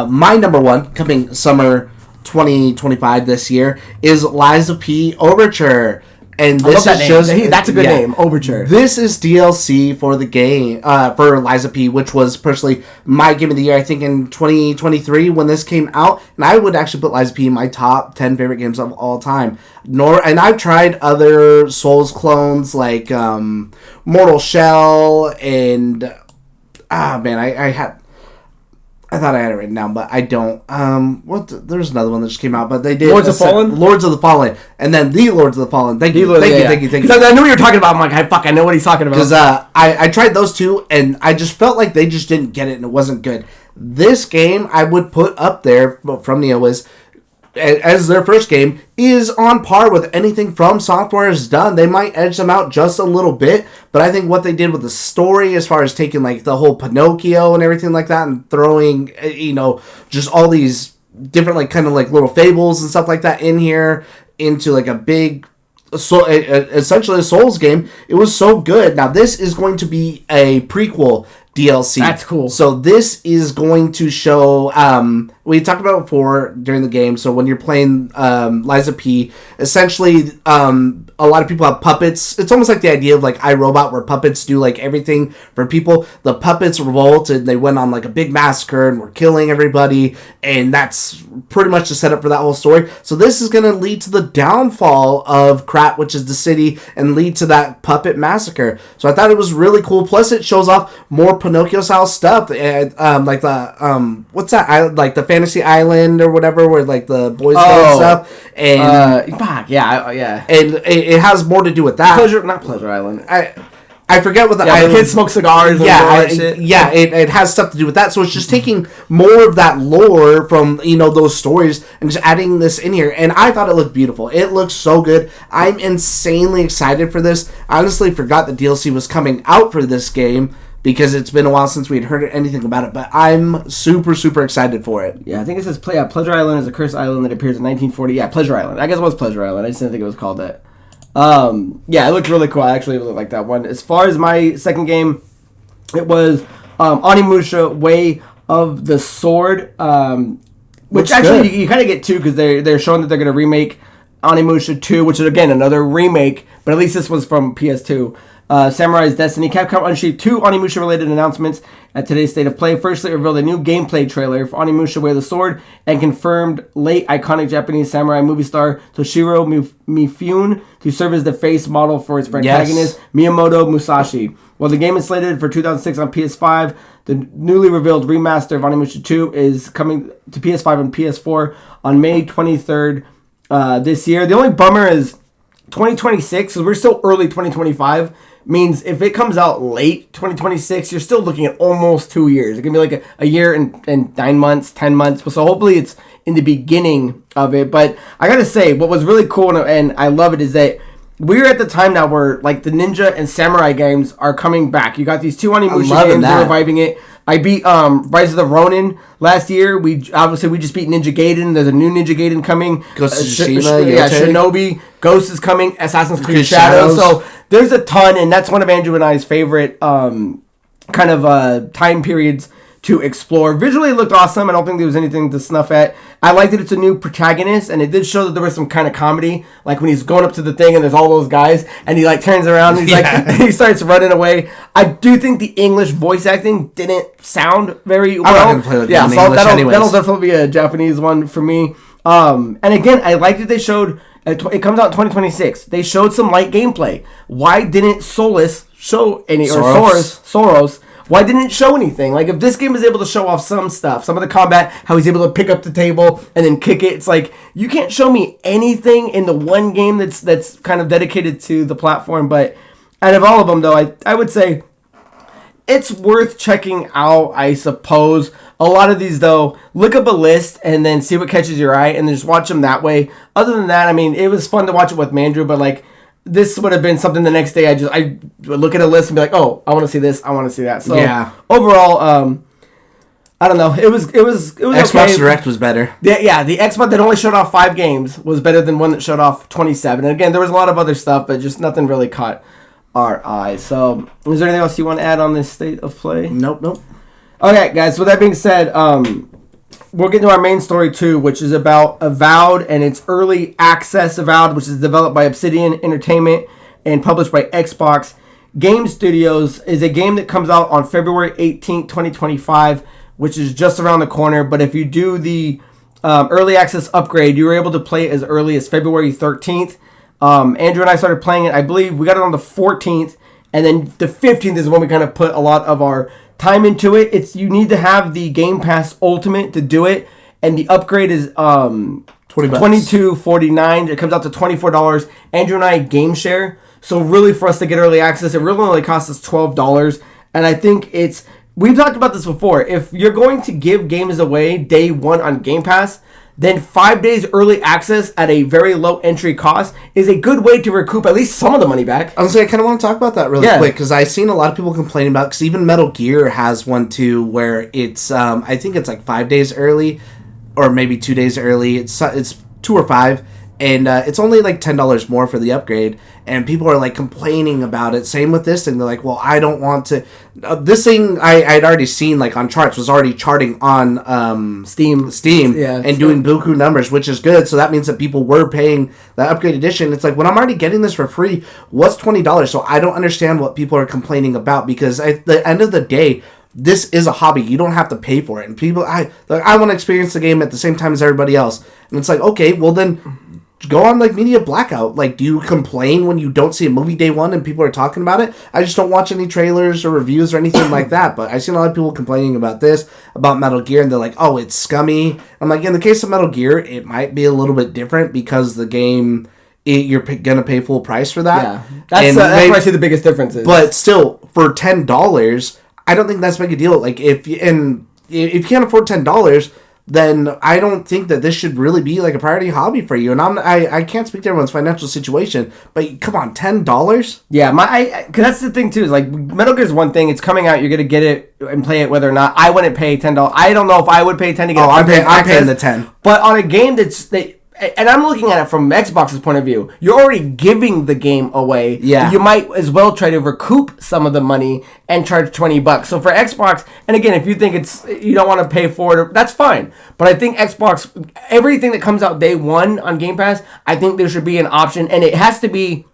My number one, coming summer 2025 this year, is Lies of P Overture. And this that's a good name, Overture. This is DLC for the game, for Lies of P, which was personally my game of the year, I think, in 2023 when this came out. And I would actually put Lies of P in my top 10 favorite games of all time. And I've tried other Souls clones like Mortal Shell and I thought I had it written down, but I don't. There's another one that just came out, but they did Lords of the Fallen, and then the Lords of the Fallen. Thank you. Because I knew what you were talking about. I'm like, I know what he's talking about. Because I tried those two, and I just felt like they just didn't get it, and it wasn't good. This game I would put up there from Neo as their first game is on par with anything From Software has done. They might edge them out just a little bit, but I think what they did with the story, as far as taking like the whole Pinocchio and everything like that, and throwing just all these different like kind of like little fables and stuff like that in here into like a big, essentially a Souls game, it was so good. Now this is going to be a prequel DLC. That's cool. So this is going to show, we talked about it before during the game, so when you're playing Lies of P, essentially a lot of people have puppets. It's almost like the idea of like iRobot, where puppets do like everything for people. The puppets revolted, they went on like a big massacre and were killing everybody, and that's pretty much the setup for that whole story. So this is going to lead to the downfall of Krat, which is the city, and lead to that puppet massacre. So I thought it was really cool. Plus it shows off more Pinocchio style stuff, and like the what's that? Like the Fantasy Island or whatever, where like the boys go and stuff. And yeah, and it has more to do with that. Not Pleasure Island. I forget what the island. The kids smoke cigars. It has stuff to do with that. So it's just taking more of that lore from those stories and just adding this in here. And I thought it looked beautiful. It looks so good. I'm insanely excited for this. I honestly forgot the DLC was coming out for this game, because it's been a while since we'd heard anything about it, but I'm super, super excited for it. Yeah, I think it says Pleasure Island is a cursed island that appears in 1940. Yeah, Pleasure Island. I guess it was Pleasure Island. I just didn't think it was called that. Yeah, it looked really cool. I actually really like that one. As far as my second game, it was Onimusha Way of the Sword, which actually you kind of get two, because they're showing that they're going to remake Onimusha 2, which is, again, another remake, but at least this was from PS2. Samurai's Destiny. Capcom Unsheathed 2 Onimusha-related announcements at today's State of Play. Firstly, it revealed a new gameplay trailer for Onimusha Way of the Sword and confirmed late iconic Japanese samurai movie star Toshiro Mifune to serve as the face model for its protagonist, Miyamoto Musashi. While the game is slated for 2006 on PS5, the newly revealed remaster of Onimusha 2 is coming to PS5 and PS4 on May 23rd this year. The only bummer is 2026, because we're still early 2025, means if it comes out late 2026, you're still looking at almost 2 years. It can be like a year and 9 months, 10 months. So hopefully it's in the beginning of it. But I gotta say, what was really cool, and I love it, is that we're at the time now where like the ninja and samurai games are coming back. You got these two Onimusha games, they're reviving it. I beat Rise of the Ronin last year. We just beat Ninja Gaiden. There's a new Ninja Gaiden coming. Ghost of Tsushima, Shinobi. Ghost is coming. Assassin's Creed Shadows. So there's a ton, and that's one of Andrew and I's favorite time periods to explore. Visually, it looked awesome. I don't think there was anything to snuff at. I like that it's a new protagonist, and it did show that there was some kind of comedy, like when he's going up to the thing and there's all those guys, and he like turns around and he's like he starts running away. I do think the English voice acting didn't sound very well. I'm not gonna play with them in English anyways. That'll definitely be a Japanese one for me. And again, I like that they showed. It comes out in 2026. They showed some light gameplay. Why didn't Solus show any Soros? Why didn't it show anything? Like, if this game is able to show off some stuff, some of the combat, how he's able to pick up the table and then kick it, it's like, you can't show me anything in the one game that's kind of dedicated to the platform. But out of all of them, though, I would say it's worth checking out, I suppose. A lot of these, though, look up a list and then see what catches your eye and then just watch them that way. Other than that, I mean, it was fun to watch it with Mandrew, but, like, this would have been something the next day. I would look at a list and be like, oh, I want to see this, I want to see that. So overall, I don't know. It was Xbox okay. Direct was better. The Xbox that only showed off 5 games was better than one that showed off 27. And again, there was a lot of other stuff, but just nothing really caught our eye. So, is there anything else you want to add on this State of Play? Nope. Okay, guys. So with that being said, we'll get into our main story too, which is about Avowed and its early access. Avowed, which is developed by Obsidian Entertainment and published by Xbox Game Studios, is a game that comes out on February 18th, 2025, which is just around the corner. But if you do the early access upgrade, you were able to play it as early as February 13th. Andrew and I started playing it. I believe we got it on the 14th, and then the 15th is when we kind of put a lot of our time into it. You need to have the Game Pass Ultimate to do it, and the upgrade is $22.49. It comes out to $24. Andrew and I game share, so really for us to get early access, it really only costs us $12. And I think we've talked about this before. If you're going to give games away day one on Game Pass, then 5 days early access at a very low entry cost is a good way to recoup at least some of the money back. Honestly, I kind of want to talk about that really quick, because I've seen a lot of people complaining about, because even Metal Gear has one too, where it's, I think it's like 5 days early, or maybe 2 days early. It's 2 or 5, and it's only like $10 more for the upgrade, and people are like complaining about it. Same with this thing. They're like, well, I don't want to. This thing I'd already seen like on charts, was already charting on Steam, and doing buku numbers, which is good. So that means that people were paying the upgrade edition. It's like, when I'm already getting this for free, what's $20? So I don't understand what people are complaining about, because at the end of the day, this is a hobby. You don't have to pay for it. And people, I want to experience the game at the same time as everybody else. And it's like, okay, well then go on like media blackout. Like, do you complain when you don't see a movie day one and people are talking about it? I just don't watch any trailers or reviews or anything like that. But I've seen a lot of people complaining about this, about Metal Gear, and they're like, oh, it's scummy. I'm like, in the case of Metal Gear, it might be a little bit different, because the game, you're gonna pay full price for that. Yeah, that's where I see the biggest differences. But still, for $10, I don't think that's a big a deal. Like, if you can't afford $10, then I don't think that this should really be like a priority hobby for you. And I can't speak to everyone's financial situation, but come on, $10? Yeah, cause that's the thing too, is like Metal Gear is one thing. It's coming out, you're gonna get it and play it whether or not. I wouldn't pay $10. I don't know if I would pay $10 to get it. I'm paying the $10. But on a game and I'm looking at it from Xbox's point of view, you're already giving the game away. Yeah. You might as well try to recoup some of the money and charge $20. So for Xbox, and again, if you think you don't want to pay for it, that's fine. But I think Xbox, everything that comes out day one on Game Pass, I think there should be an option, and it has to be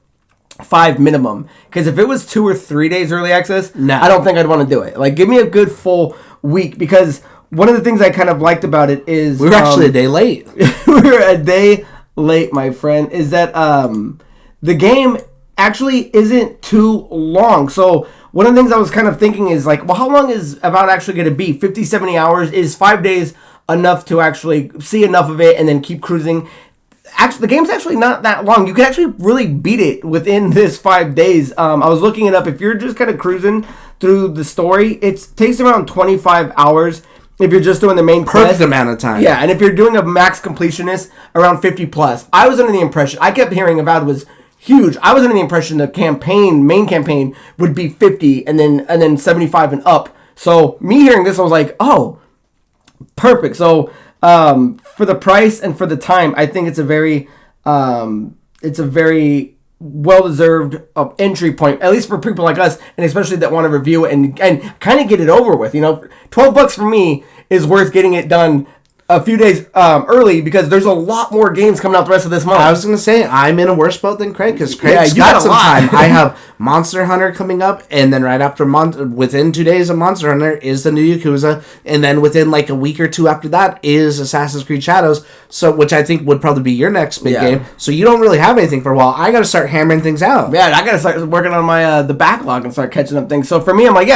5 minimum. Because if it was 2 or 3 days early access, No. I don't think I'd want to do it. Like, give me a good full week, because one of the things I kind of liked about it is... We were actually a day late. we were a day late, my friend, is that the game actually isn't too long. So one of the things I was kind of thinking is like, well, how long is Avowed actually going to be? 50, 70 hours? Is 5 days enough to actually see enough of it and then keep cruising? Actually, the game's actually not that long. You can actually really beat it within this 5 days. I was looking it up. If you're just kind of cruising through the story, it takes around 25 hours if you're just doing the main quest. Perfect amount of time. Yeah, and if you're doing a max completionist, around 50 plus. I was under the impression, I kept hearing Avowed was huge. I was under the impression the main campaign, would be 50 and then 75 and up. So me hearing this, I was like, oh, perfect. So for the price and for the time, I think it's a very well-deserved entry point, at least for people like us, and especially that want to review it and kind of get it over with. $12 for me is worth getting it done a few days early, because there's a lot more games coming out the rest of this month. I was going to say, I'm in a worse boat than Craig, because Craig's got some time. I have Monster Hunter coming up, and then right after, within 2 days of Monster Hunter is the new Yakuza, and then within like a week or two after that is Assassin's Creed Shadows, which I think would probably be your next big game. So you don't really have anything for a while. I got to start hammering things out. Yeah, I got to start working on my the backlog and start catching up things. So for me, I'm like,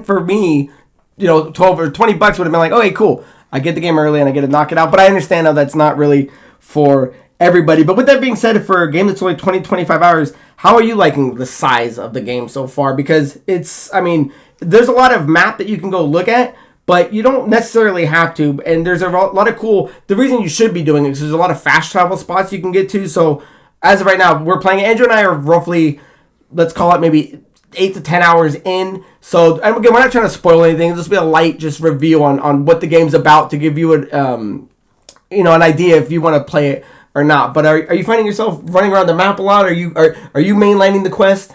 for me, 12 or $20 would have been like, okay, cool. I get the game early and I get to knock it out. But I understand how that's not really for everybody. But with that being said, for a game that's only 20, 25 hours, how are you liking the size of the game so far? Because there's a lot of map that you can go look at, but you don't necessarily have to. And there's a lot of the reason you should be doing it is there's a lot of fast travel spots you can get to. So as of right now, we're playing, Andrew and I are roughly, let's call it maybe 8 to 10 hours in. So again, we're not trying to spoil anything. This will be a light just review on what the game's about, to give you an idea if you want to play it or not. But are you finding yourself running around the map a lot? Are you mainlining the quest?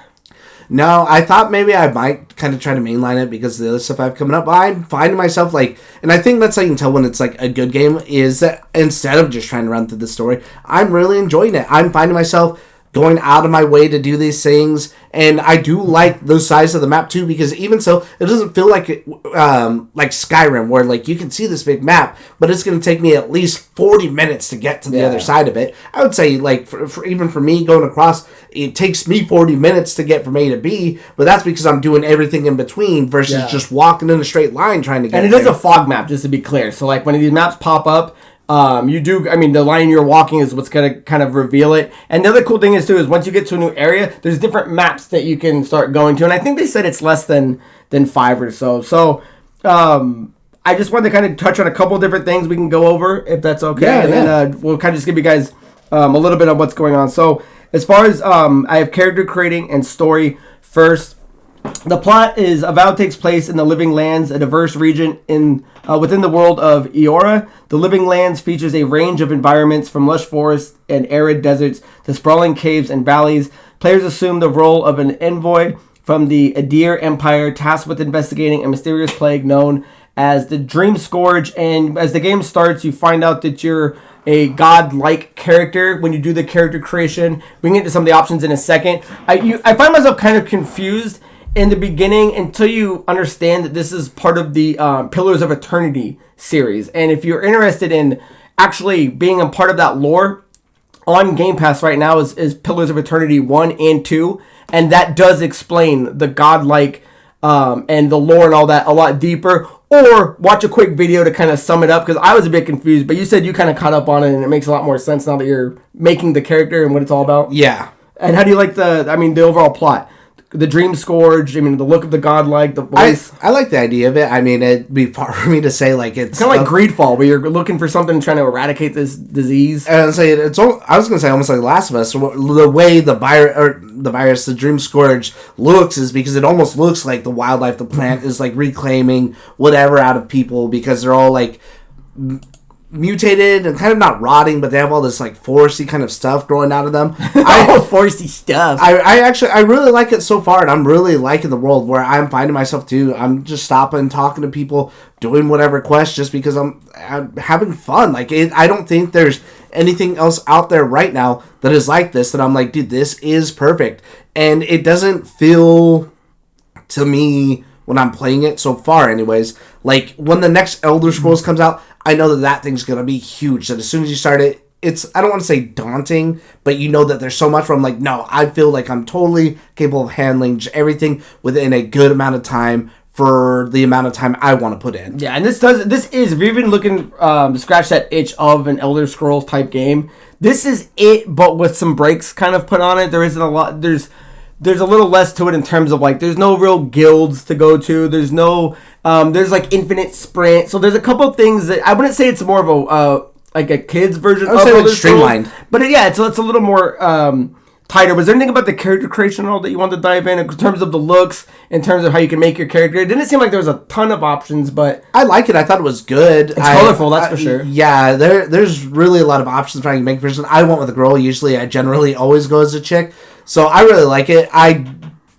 No, I thought maybe I might kind of try to mainline it because of the other stuff I have coming up. I'm finding myself and I think that's how you can tell when it's like a good game, is that instead of just trying to run through the story, I'm really enjoying it. I'm finding myself going out of my way to do these things, and I do like those sides of the map too, because even so, it doesn't feel like like Skyrim, where like you can see this big map, but it's going to take me at least 40 minutes to get to the other side of it. I would say like even for me going across, it takes me 40 minutes to get from A to B, but that's because I'm doing everything in between versus just walking in a straight line trying to get there. And it is a fog map, just to be clear. So like when these maps pop up, the line you're walking is what's going to kind of reveal it. And the other cool thing is once you get to a new area, there's different maps that you can start going to. And I think they said it's less than 5 or so. So, I just wanted to kind of touch on a couple different things we can go over, if that's okay. Then we'll kind of just give you guys a little bit of what's going on. So as far as I have character creating and story first. The plot is Avowed takes place in the Living Lands, a diverse region within the world of Eora. The Living Lands features a range of environments from lush forests and arid deserts to sprawling caves and valleys. Players assume the role of an envoy from the Adir Empire tasked with investigating a mysterious plague known as the Dream Scourge. And as the game starts, you find out that you're a god-like character when you do the character creation. We can get into some of the options in a second. I find myself kind of confused in the beginning until you understand that this is part of the Pillars of Eternity series. And if you're interested in actually being a part of that lore, on Game Pass right now is Pillars of Eternity 1 and 2. And that does explain the godlike and the lore and all that a lot deeper. Or watch a quick video to kind of sum it up, because I was a bit confused. But you said you kind of caught up on it, and it makes a lot more sense now that you're making the character and what it's all about. Yeah. And how do you like the overall plot? The Dream Scourge, the look of the godlike, the voice. I like the idea of it. It'd be hard for me to say like it's kind of like Greedfall, where you're looking for something trying to eradicate this disease. And I was going to say almost like Last of Us. The way the Dream Scourge looks is because it almost looks like the wildlife, the plant is like reclaiming whatever out of people, because they're all like mutated and kind of not rotting, but they have all this like foresty kind of stuff growing out of them. Foresty stuff. I really like it so far, and I'm really liking the world, where I'm finding myself too. I'm just stopping, talking to people, doing whatever quest, just because I'm having fun. I don't think there's anything else out there right now that is like this, that I'm like, dude, this is perfect. and it doesn't feel to me when I'm playing it so far anyways, like when the next Elder Scrolls comes out, I know that thing's going to be huge. That as soon as you start it, it's, I don't want to say daunting, but you know that there's so much where I'm like, no, I feel like I'm totally capable of handling everything within a good amount of time for the amount of time I want to put in. Yeah, and this is, if you've been looking to scratch that itch of an Elder Scrolls type game, this is it, but with some breaks kind of put on it. There isn't a lot, there's a little less to it in terms of like, there's no real guilds to go to. There's no, there's like infinite sprint. So there's a couple of things that, I wouldn't say it's more of a, like a kid's version of Elder Scrolls, streamlined. But it's a little more tighter. Was there anything about the character creation at all that you wanted to dive in terms of the looks, in terms of how you can make your character? It didn't seem like there was a ton of options, but I like it. I thought it was good. It's colorful, that's for sure. Yeah, there's really a lot of options for how you can make a person. I went with a girl. Usually, I generally always go as a chick. So I really like it. I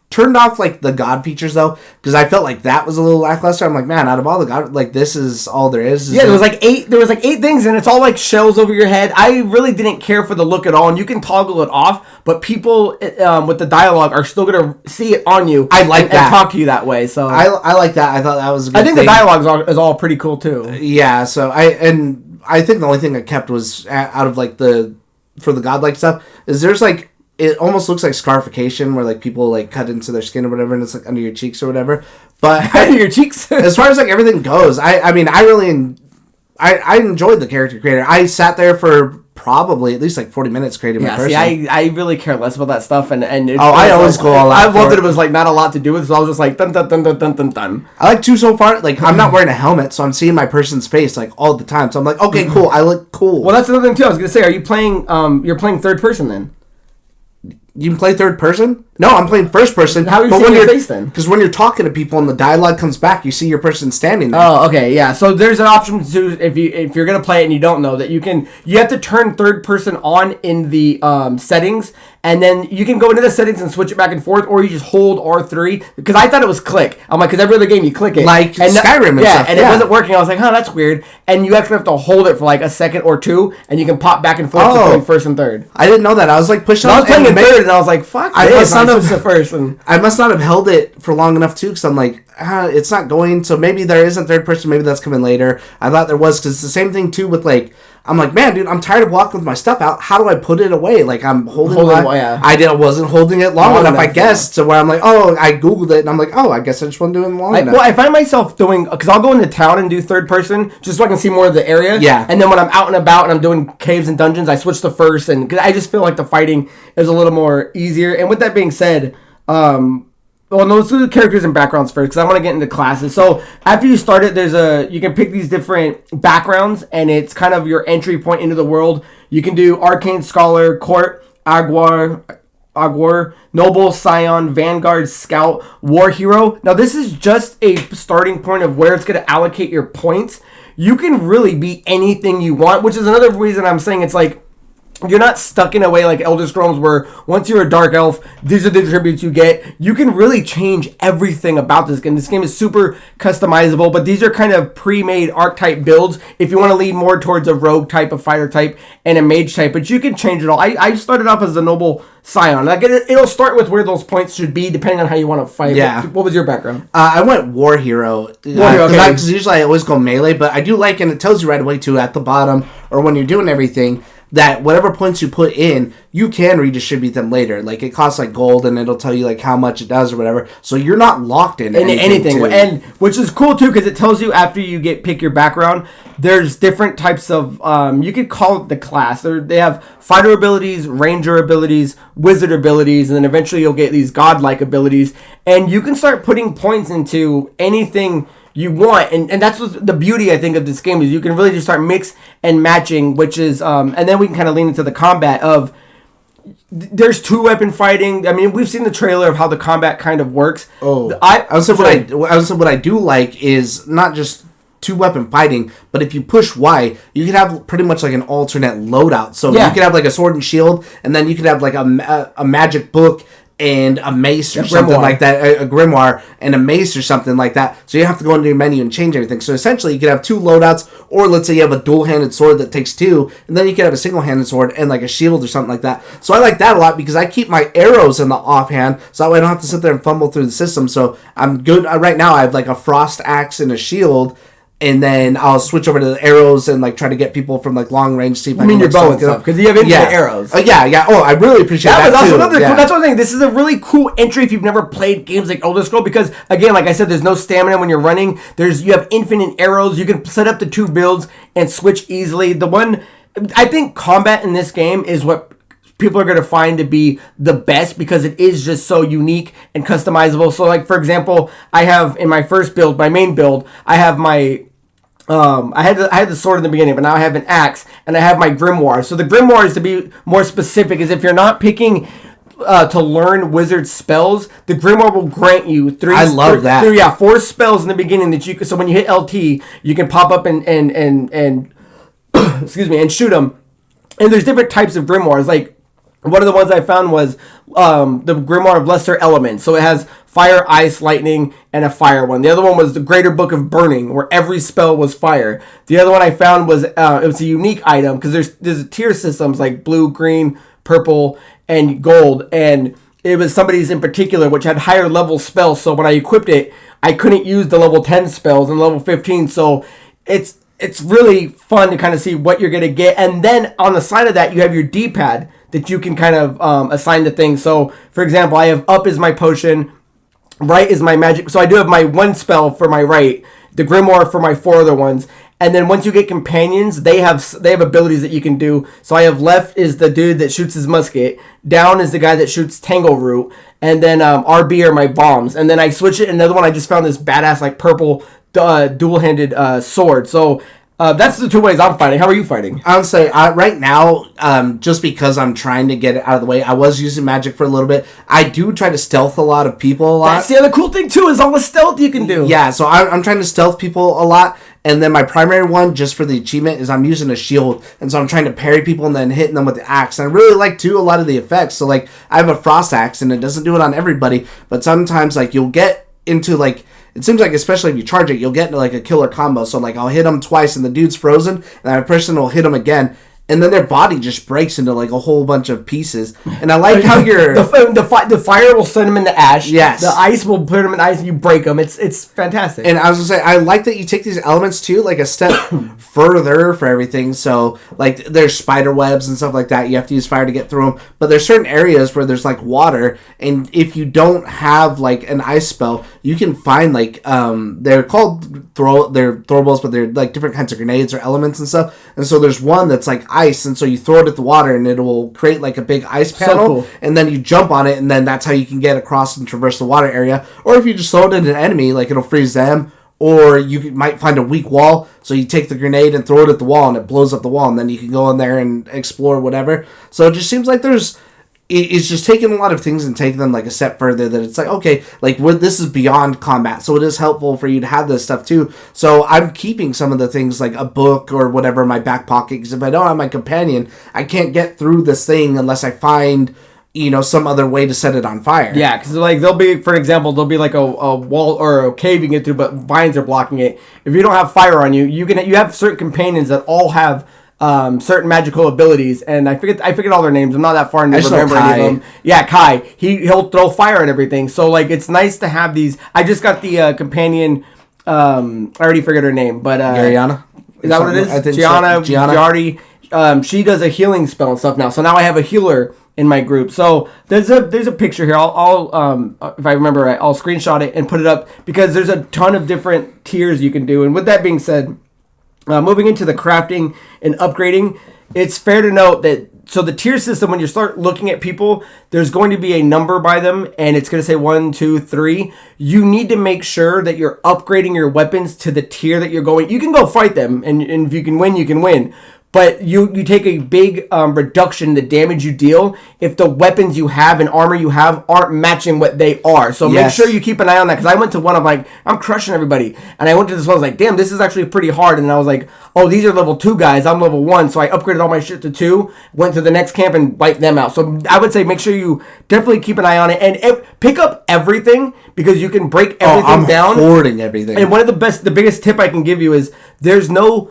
turned off like the god features though, because I felt like that was a little lackluster. I'm like, man, out of all the god, like this is all there is. There was like 8 things, and it's all like shells over your head. I really didn't care for the look at all, and you can toggle it off, but people with the dialogue are still gonna see it on you. I like that, and talk to you that way. So I like that. I thought that was a good I think thing. the dialogue is all pretty cool too. Yeah. So I think the only thing I kept was out of like for the godlike stuff is there's like, it almost looks like scarification where like people like cut into their skin or whatever, and it's like under your cheeks or whatever. But under your cheeks. As far as like everything goes, I mean, I really I enjoyed the character creator. I sat there for probably at least like 40 minutes creating my person. See, I really care less about that stuff, and I always go all out. I loved that it was like not a lot to do with, so I was just like dun dun dun dun dun dun dun. I like too so far. Like I'm not wearing a helmet, so I'm seeing my person's face like all the time. So I'm like, okay, cool. I look cool. Well, that's another thing too. I was gonna say, are you playing? You're playing third person then? You can play third person? No, I'm playing first person. How are you seeing your face then? Because when you're talking to people and the dialogue comes back, you see your person standing there. Oh, okay, yeah. So there's an option to, if you're gonna play it and you don't know that, you have to turn third person on in the settings, and then you can go into the settings and switch it back and forth, or you just hold R3. Because I thought it was click. I'm like, because every other game you click it, like and Skyrim and stuff. And it wasn't working. I was like, that's weird. And you actually have to hold it for like a second or two, and you can pop back and forth between first and third. I didn't know that. I was like pushing. I was playing in third, and I was like, fuck. I must not have the first one. I must not have held it for long enough too, because I'm like, it's not going. So maybe there isn't third person. Maybe that's coming later. I thought there was, because it's the same thing too with like, I'm like, man, dude, I'm tired of walking with my stuff out. How do I put it away? Like I'm holding it. Yeah. I wasn't holding it long enough, I guess, to where I'm like, I googled it and I'm like, I guess I just wasn't doing it long enough. Well, I find myself doing, because I'll go into town and do third person just so I can see more of the area. Yeah. And then when I'm out and about and I'm doing caves and dungeons, I switch to first, and because I just feel like the fighting is a little more easier. And with that being said, let's do the characters and backgrounds first, because I want to get into classes. So after you start it, you can pick these different backgrounds, and it's kind of your entry point into the world. You can do Arcane Scholar, Court, Aguar, Noble, Scion, Vanguard, Scout, War Hero. Now this is just a starting point of where it's going to allocate your points. You can really be anything you want, which is another reason I'm saying it's like, you're not stuck in a way like Elder Scrolls where once you're a dark elf, these are the attributes you get. You can really change everything about this game. This game is super customizable, but these are kind of pre-made archetype builds if you want to lean more towards a rogue type, a fighter type, and a mage type. But you can change it all. I started off as a noble Scion. Like it'll start with where those points should be depending on how you want to fight. Yeah. What was your background? I went War Hero. Because usually I always go melee, but I do like, and it tells you right away too at the bottom or when you're doing everything, that whatever points you put in, you can redistribute them later. Like it costs like gold, and it'll tell you like how much it does or whatever. So you're not locked in anything. And which is cool too, because it tells you after you pick your background, there's different types of you could call it the class. They have fighter abilities, ranger abilities, wizard abilities, and then eventually you'll get these godlike abilities, and you can start putting points into anything you want, and that's what the beauty I think of this game is. You can really just start mix and matching, which is and then we can kind of lean into the combat of there's 2-weapon fighting. I mean, we've seen the trailer of how the combat kind of works. I would say what I do like is not just 2-weapon fighting, but if you push Y, you can have pretty much like an alternate loadout. So you could have like a sword and shield, and then you could have like a magic book and a mace or A something grimoire. like that, a grimoire and a mace or something like that. So you have to go into your menu and change everything. So essentially you could have 2 loadouts, or let's say you have a dual-handed sword that takes 2, and then you could have a single-handed sword and like a shield or something like that. So I like that a lot because I keep my arrows in the offhand, so that way I don't have to sit there and fumble through the system. So I'm good. Right now I have like a frost axe and a shield, and then I'll switch over to the arrows and like try to get people from like long range. See if I mean can your like, bow and stuff, because you have infinite arrows. Yeah. Oh, I really appreciate that. That was also too. another Yeah. cool. That's one thing. This is a really cool entry if you've never played games like Elder Scrolls, because again, like I said, there's no stamina when you're running. You have infinite arrows. You can set up the 2 builds and switch easily. I think combat in this game is what people are going to find to be the best, because it is just so unique and customizable. So like, for example, I have in my first build, my main build, I have my I had the sword in the beginning, but now I have an axe, and I have my grimoire. So the grimoire is, to be more specific, is if you're not picking to learn wizard spells, the grimoire will grant you 4 spells in the beginning that you can. So when you hit LT, you can pop up and excuse me, and shoot them. And there's different types of grimoires. Like, one of the ones I found was the Grimoire of Lesser Elements. So it has fire, ice, lightning, and a fire one. The other one was the Greater Book of Burning, where every spell was fire. The other one I found was it was a unique item, because there's tier systems like blue, green, purple, and gold. And it was somebody's in particular which had higher level spells. So when I equipped it, I couldn't use the level 10 spells and level 15. So it's really fun to kind of see what you're going to get. And then on the side of that, you have your D-pad that you can kind of assign to things. So, for example, I have up is my potion, right is my magic. So I do have my 1 spell for my right, the grimoire for my 4 other ones. And then once you get companions, they have abilities that you can do. So I have left is the dude that shoots his musket, down is the guy that shoots tango root, and then RB are my bombs. And then I switch it. Another one, I just found this badass like purple dual-handed sword. So that's the 2 ways I'm fighting. How are you fighting? I would say right now, just because I'm trying to get it out of the way, I was using magic for a little bit. I do try to stealth a lot of people a lot. That's the other cool thing too, is all the stealth you can do. Yeah, so I'm trying to stealth people a lot. And then my primary one, just for the achievement, is I'm using a shield. And so I'm trying to parry people and then hitting them with the axe. And I really like, too, a lot of the effects. So, like, I have a frost axe, and it doesn't do it on everybody. But sometimes, like, you'll get into, like, it seems like, especially if you charge it, you'll get into, like, a killer combo. So, like, I'll hit them twice, and the dude's frozen. And that person will hit him again. And then their body just breaks into, like, a whole bunch of pieces. And I like how you're... the fire will send them into ash. Yes. The ice will put them in ice and you break them. It's fantastic. And I was going to say, I like that you take these elements, too, like a step further for everything. So, like, there's spider webs and stuff like that. You have to use fire to get through them. But there's certain areas where there's, like, water. And if you don't have, like, an ice spell, you can find, like, they're called they're throwables, but they're, like, different kinds of grenades or elements and stuff. And so there's one that's, like, ice, and so you throw it at the water and it will create like a big ice panel, cool. And then you jump on it, and then that's how you can get across and traverse the water area. Or if you just throw it at an enemy, like it'll freeze them, or you might find a weak wall, so you take the grenade and throw it at the wall and it blows up the wall, and then you can go in there and explore whatever. So it just seems like it's just taking a lot of things and taking them like a step further, that it's like, okay, like this is beyond combat, so it is helpful for you to have this stuff too. So I'm keeping some of the things like a book or whatever in my back pocket, because if I don't have my companion, I can't get through this thing unless I find, some other way to set it on fire. Yeah, because like there'll be like a wall or a cave you can get through, but vines are blocking it. If you don't have fire on you, you have certain companions that all have certain magical abilities, and I forget all their names. I'm not that far into remembering any of them. Yeah, Kai. He'll throw fire and everything. So like it's nice to have these. I just got the companion. I already forget her name, but Ariana. Is that what it is? I think Gianna. so. Gianna. She does a healing spell and stuff now. So now I have a healer in my group. So there's a picture here. I'll if I remember right, I'll screenshot it and put it up, because there's a ton of different tiers you can do. And with that being said, moving into the crafting and upgrading, it's fair to note that, so the tier system, when you start looking at people, there's going to be a number by them, and it's going to say 1, 2, 3. You need to make sure that you're upgrading your weapons to the tier that you're going. You can go fight them, and if you can win, you can win. but you take a big reduction in the damage you deal if the weapons you have and armor you have aren't matching what they are. So make sure you keep an eye on that, because I went to one, I'm like, I'm crushing everybody. And I went to this one, I was like, damn, this is actually pretty hard. And I was like, oh, these are level 2 guys, I'm level 1. So I upgraded all my shit to 2, went to the next camp and wiped them out. So I would say make sure you definitely keep an eye on it and pick up everything, because you can break everything down. I'm hoarding everything. And one of the biggest tip I can give you is there's no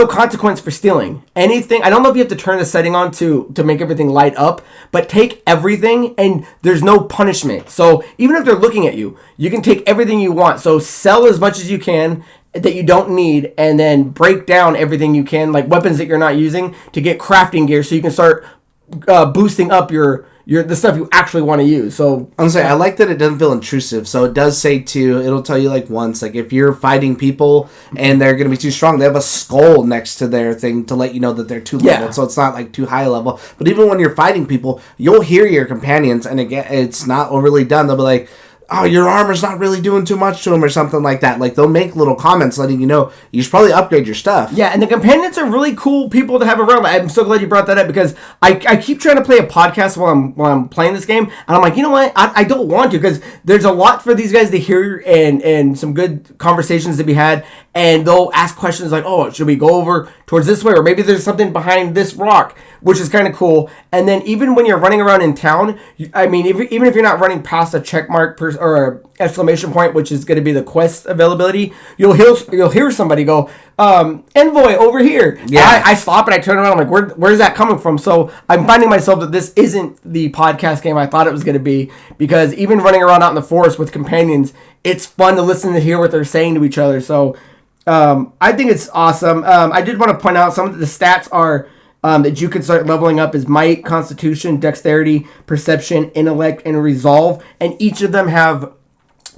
consequence for stealing anything. I don't know if you have to turn the setting on to make everything light up, but take everything and there's no punishment. So even if they're looking at you, you can take everything you want. So sell as much as you can that you don't need, and then break down everything you can, like weapons that you're not using, to get crafting gear so you can start boosting up the stuff you actually want to use. So I'm saying I like that it doesn't feel intrusive. So it does say it'll tell you like once, like if you're fighting people and they're gonna be too strong, they have a skull next to their thing to let you know that they're too level. So it's not like too high level. But even when you're fighting people, you'll hear your companions, and again, it's not overly done. They'll be like, oh, your armor's not really doing too much to him, or something like that. Like, they'll make little comments letting you know you should probably upgrade your stuff. Yeah, and the companions are really cool people to have around. I'm so glad you brought that up, because I keep trying to play a podcast while I'm playing this game, and I'm like, you know what? I don't want to, because there's a lot for these guys to hear and some good conversations to be had, and they'll ask questions like, oh, should we go over towards this way, or maybe there's something behind this rock, which is kind of cool. And then even when you're running around in town, even if you're not running past a check mark or a exclamation point, which is going to be the quest availability, you'll hear somebody go, envoy over here. Yeah. I stop and I turn around, I'm like, where's that coming from? So I'm finding myself that this isn't the podcast game I thought it was going to be, because even running around out in the forest with companions, it's fun to listen to hear what they're saying to each other. So I think it's awesome. I did want to point out some of the stats are that you can start leveling up is might, constitution, dexterity, perception, intellect, and resolve. And each of them have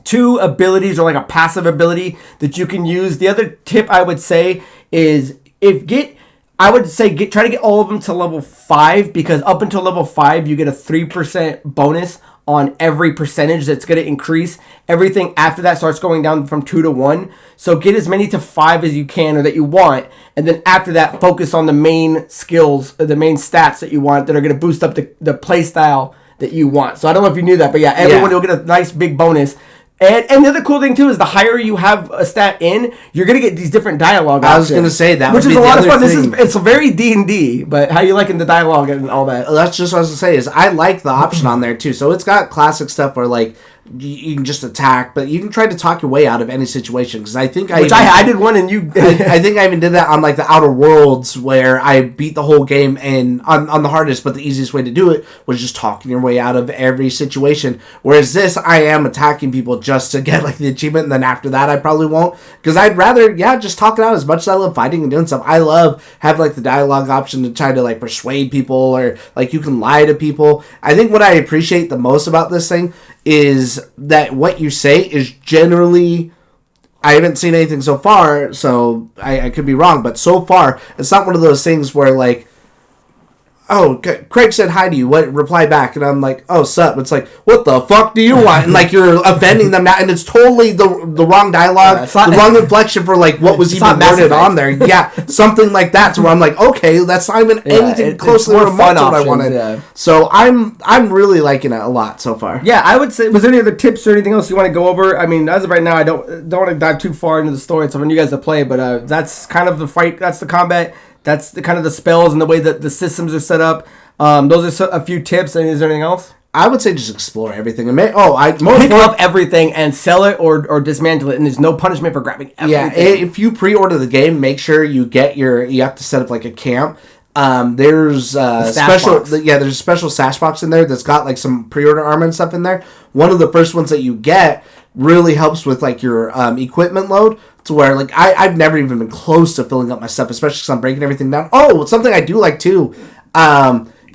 2 abilities, or like a passive ability that you can use. The other tip I would say is try to get all of them to level 5, because up until level 5 you get a 3% bonus on every percentage that's going to increase. Everything after that starts going down from 2 to 1. So get as many to 5 as you can, or that you want, and then after that focus on the main skills, or the main stats that you want that are going to boost up the play style that you want. So I don't know if you knew that, but yeah, everyone will get a nice big bonus. And the other cool thing too is the higher you have a stat in, you're gonna get these different dialogue options. I was gonna say that, which is a lot of fun. It's a very D&D, but how you liking the dialogue and all that? That's just what I was gonna say. Is I like the option on there too. So it's got classic stuff where like you can just attack, but you can try to talk your way out of any situation. Because I think I did one, and you. I think I even did that on like the Outer Worlds, where I beat the whole game and on the hardest, but the easiest way to do it was just talking your way out of every situation. Whereas this, I am attacking people just to get like the achievement, and then after that, I probably won't, because I'd rather just talk it out. As much as I love fighting and doing stuff, I love have like the dialogue option to try to like persuade people, or like you can lie to people. I think what I appreciate the most about this thing is that what you say is generally, I haven't seen anything so far, so I could be wrong, but so far, it's not one of those things where like, oh, Craig said hi to you, what, reply back, and I'm like, oh, sup, it's like, what the fuck do you want? And like, you're offending them now, and it's totally the wrong dialogue, the wrong inflection for like, what was even worded on there. Yeah, something like that, to where I'm like, okay, that's not even anything closely remote to what I wanted. Yeah. So I'm really liking it a lot so far. Yeah, I would say, was there any other tips or anything else you want to go over? I mean, as of right now, I don't want to dive too far into the story, it's on you guys to play, but that's kind of the fight, that's the combat. That's the kind of the spells and the way that the systems are set up. Those are a few tips. And is there anything else? I would say just explore everything. Pick up everything and sell it or dismantle it, and there's no punishment for grabbing everything. Yeah, if you pre-order the game, make sure you have to set up like a camp. There's there's a special stash box in there that's got like some pre-order armor and stuff in there. One of the first ones that you get really helps with like your equipment load, to where like I've never even been close to filling up my stuff, especially because I'm breaking everything down. Oh, something I do like too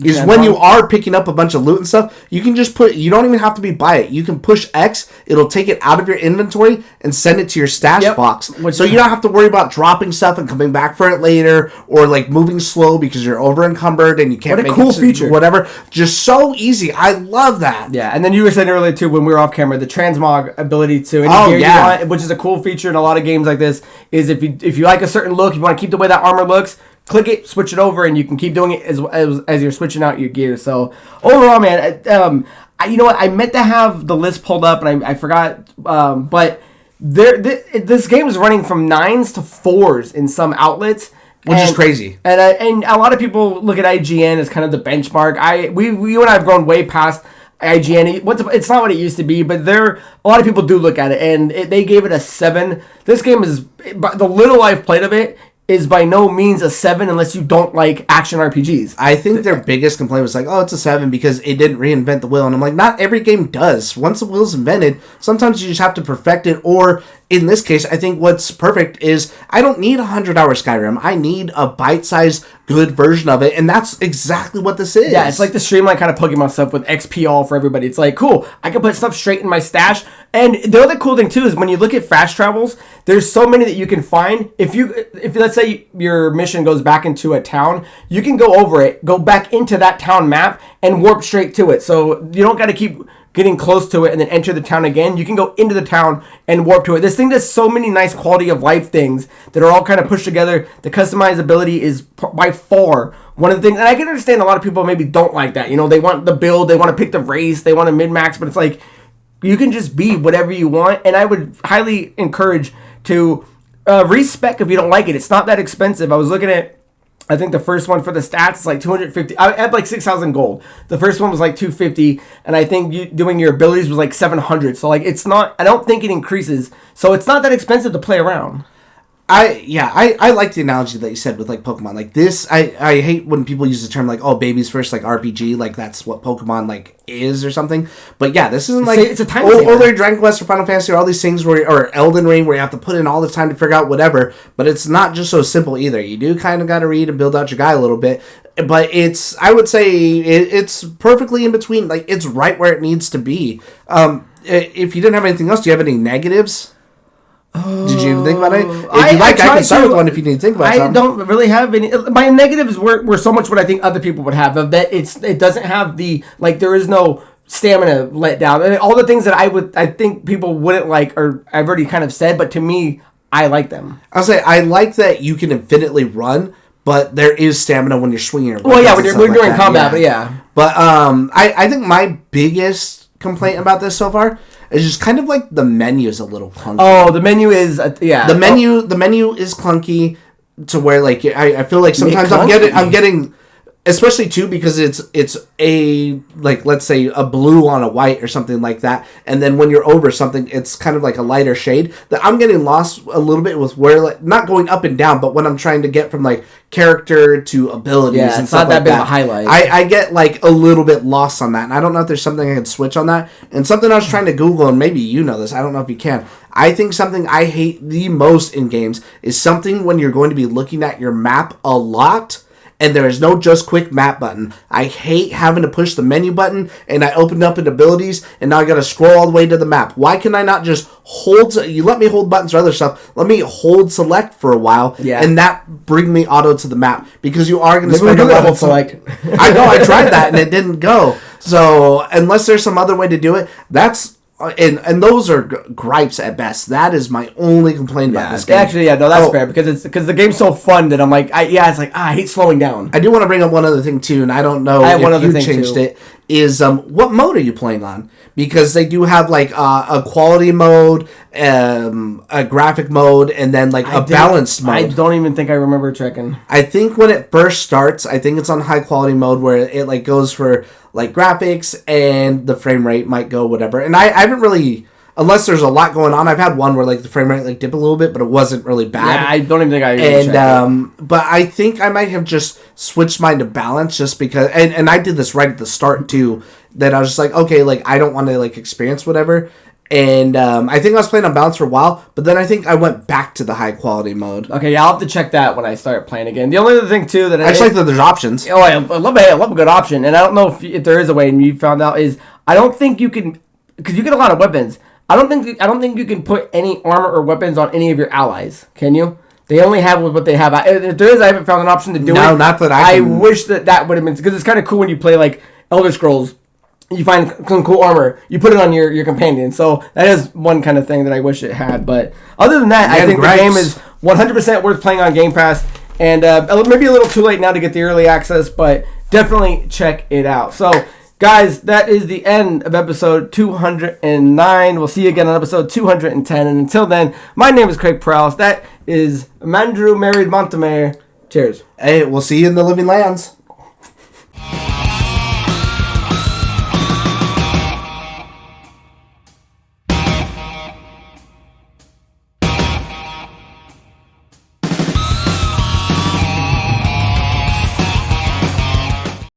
is when you are picking up a bunch of loot and stuff, you can just you don't even have to buy it. You can push X, it'll take it out of your inventory and send it to your stash box. So you don't have to worry about dropping stuff and coming back for it later, or like moving slow because you're over encumbered and you can't make it. What a cool feature. Whatever. Just so easy. I love that. Yeah, and then you were saying earlier too, when we were off camera, the transmog ability to you want, which is a cool feature in a lot of games like this, is if you like a certain look, you want to keep the way that armor looks, click it, switch it over, and you can keep doing it as you're switching out your gear. So overall, man, you know what? I meant to have the list pulled up, and I forgot. But this game is running from 9s to 4s in some outlets. Which is crazy. And a lot of people look at IGN as kind of the benchmark. You and I have grown way past IGN. It's not what it used to be, but a lot of people do look at it, and they gave it a 7. This game is, the little I've played of it, is by no means a 7 unless you don't like action RPGs. I think their biggest complaint was like, oh, it's a 7 because it didn't reinvent the wheel. And I'm like, not every game does. Once the wheel's invented, sometimes you just have to perfect it. Or in this case, I think what's perfect is I don't need 100-hour Skyrim. I need a bite-sized, good version of it. And that's exactly what this is. Yeah, it's like the streamline kind of Pokemon stuff with XP all for everybody. It's like, cool, I can put stuff straight in my stash. And the other cool thing, too, is when you look at fast travels, there's so many that you can find. If let's say your mission goes back into a town, you can go over it, go back into that town map, and warp straight to it. So you don't got to keep getting close to it and then enter the town again. You can go into the town and warp to it. This thing does so many nice quality of life things that are all kind of pushed together. The customizability is by far one of the things, and I can understand a lot of people maybe don't like that. You know, they want the build, they want to pick the race, they want to min-max, but it's like, you can just be whatever you want, and I would highly encourage to respec if you don't like it. It's not that expensive. I was looking at, I think the first one for the stats is like 250. I had like 6,000 gold. The first one was like 250, and I think doing your abilities was like 700. So like it's not. I don't think it increases. So it's not that expensive to play around. I like the analogy that you said with like Pokemon. Like this, I hate when people use the term like, oh, baby's first like RPG, like that's what Pokemon like is or something. But yeah, this isn't like it's a time older Dragon Quest or Final Fantasy or all these things or Elden Ring where you have to put in all this time to figure out whatever. But it's not just so simple either. You do kind of got to read and build out your guy a little bit. But I would say it's perfectly in between. Like it's right where it needs to be. If you didn't have anything else, do you have any negatives? Did you even think about it? If you like, I can start with one if you need to think about something. I don't really have any. My negatives were so much what I think other people would have. That it doesn't have the, like, there is no stamina let down. And all the things that I think people wouldn't like, or I've already kind of said, but to me, I like them. I'll say, I like that you can infinitely run, but there is stamina when you're swinging your weapons. Well, yeah, when you're doing combat, but yeah. But I think my biggest complaint about this so far is just kind of like the menu is a little clunky. Oh, the menu is yeah. The menu is clunky to where like I feel like sometimes I'm getting especially too because it's a, like, let's say a blue on a white or something like that, and then when you're over something it's kind of like a lighter shade, that I'm getting lost a little bit with where, like, not going up and down, but when I'm trying to get from like character to abilities and it's stuff not that like big that. of a highlight. I get like a little bit lost on that, and I don't know if there's something I can switch on that. And something I was trying to Google, and maybe you know this, I don't know if you can. I think something I hate the most in games is something when you're going to be looking at your map a lot and there is no just quick map button. I hate having to push the menu button, and I opened up in abilities, and now I got to scroll all the way to the map. Why can I not just hold? You let me hold buttons or other stuff. Let me hold select for a while, and that bring me auto to the map, because you are going to spend a lot of select. I know, I tried that and it didn't go. So unless there's some other way to do it, that's. And those are gripes at best. That is my only complaint about this game. Actually, that's fair, because the game's so fun that I'm like, it's like I hate slowing down. I do want to bring up one other thing too, and I don't know if you changed it. Is what mode are you playing on? Because they do have like a quality mode, a graphic mode, and then like a balanced mode. I don't even think I remember checking. I think when it first starts, I think it's on high quality mode where it like goes for like graphics and the frame rate might go whatever. And I haven't really, unless there's a lot going on. I've had one where like the frame rate like dip a little bit, but it wasn't really bad. Yeah, I don't even think I even checked it. But I think I might have just switched mine to balance just because, and I did this right at the start too, that I was just like, okay, like I don't want to like experience whatever. And I think I was playing on balance for a while, but then I think I went back to the high quality mode. Okay, yeah, I'll have to check that when I start playing again. The only other thing too that I just like that there's options. Oh, I love a good option, and I don't know if there is a way, and you found out, is I don't think you can, because you get a lot of weapons. I don't think you can put any armor or weapons on any of your allies. Can you? They only have what they have. If there is, I haven't found an option to do it. No, not that I can. I wish that would have been, because it's kind of cool when you play like Elder Scrolls. You find some cool armor, you put it on your companion. So that is one kind of thing that I wish it had. But other than that, I think the game is 100% worth playing on Game Pass. And maybe a little too late now to get the early access, but definitely check it out. So, guys, that is the end of episode 209. We'll see you again on episode 210. And until then, my name is Craig Perales. That is Mandrew Married Montemayor. Cheers. Hey, we'll see you in the living lands.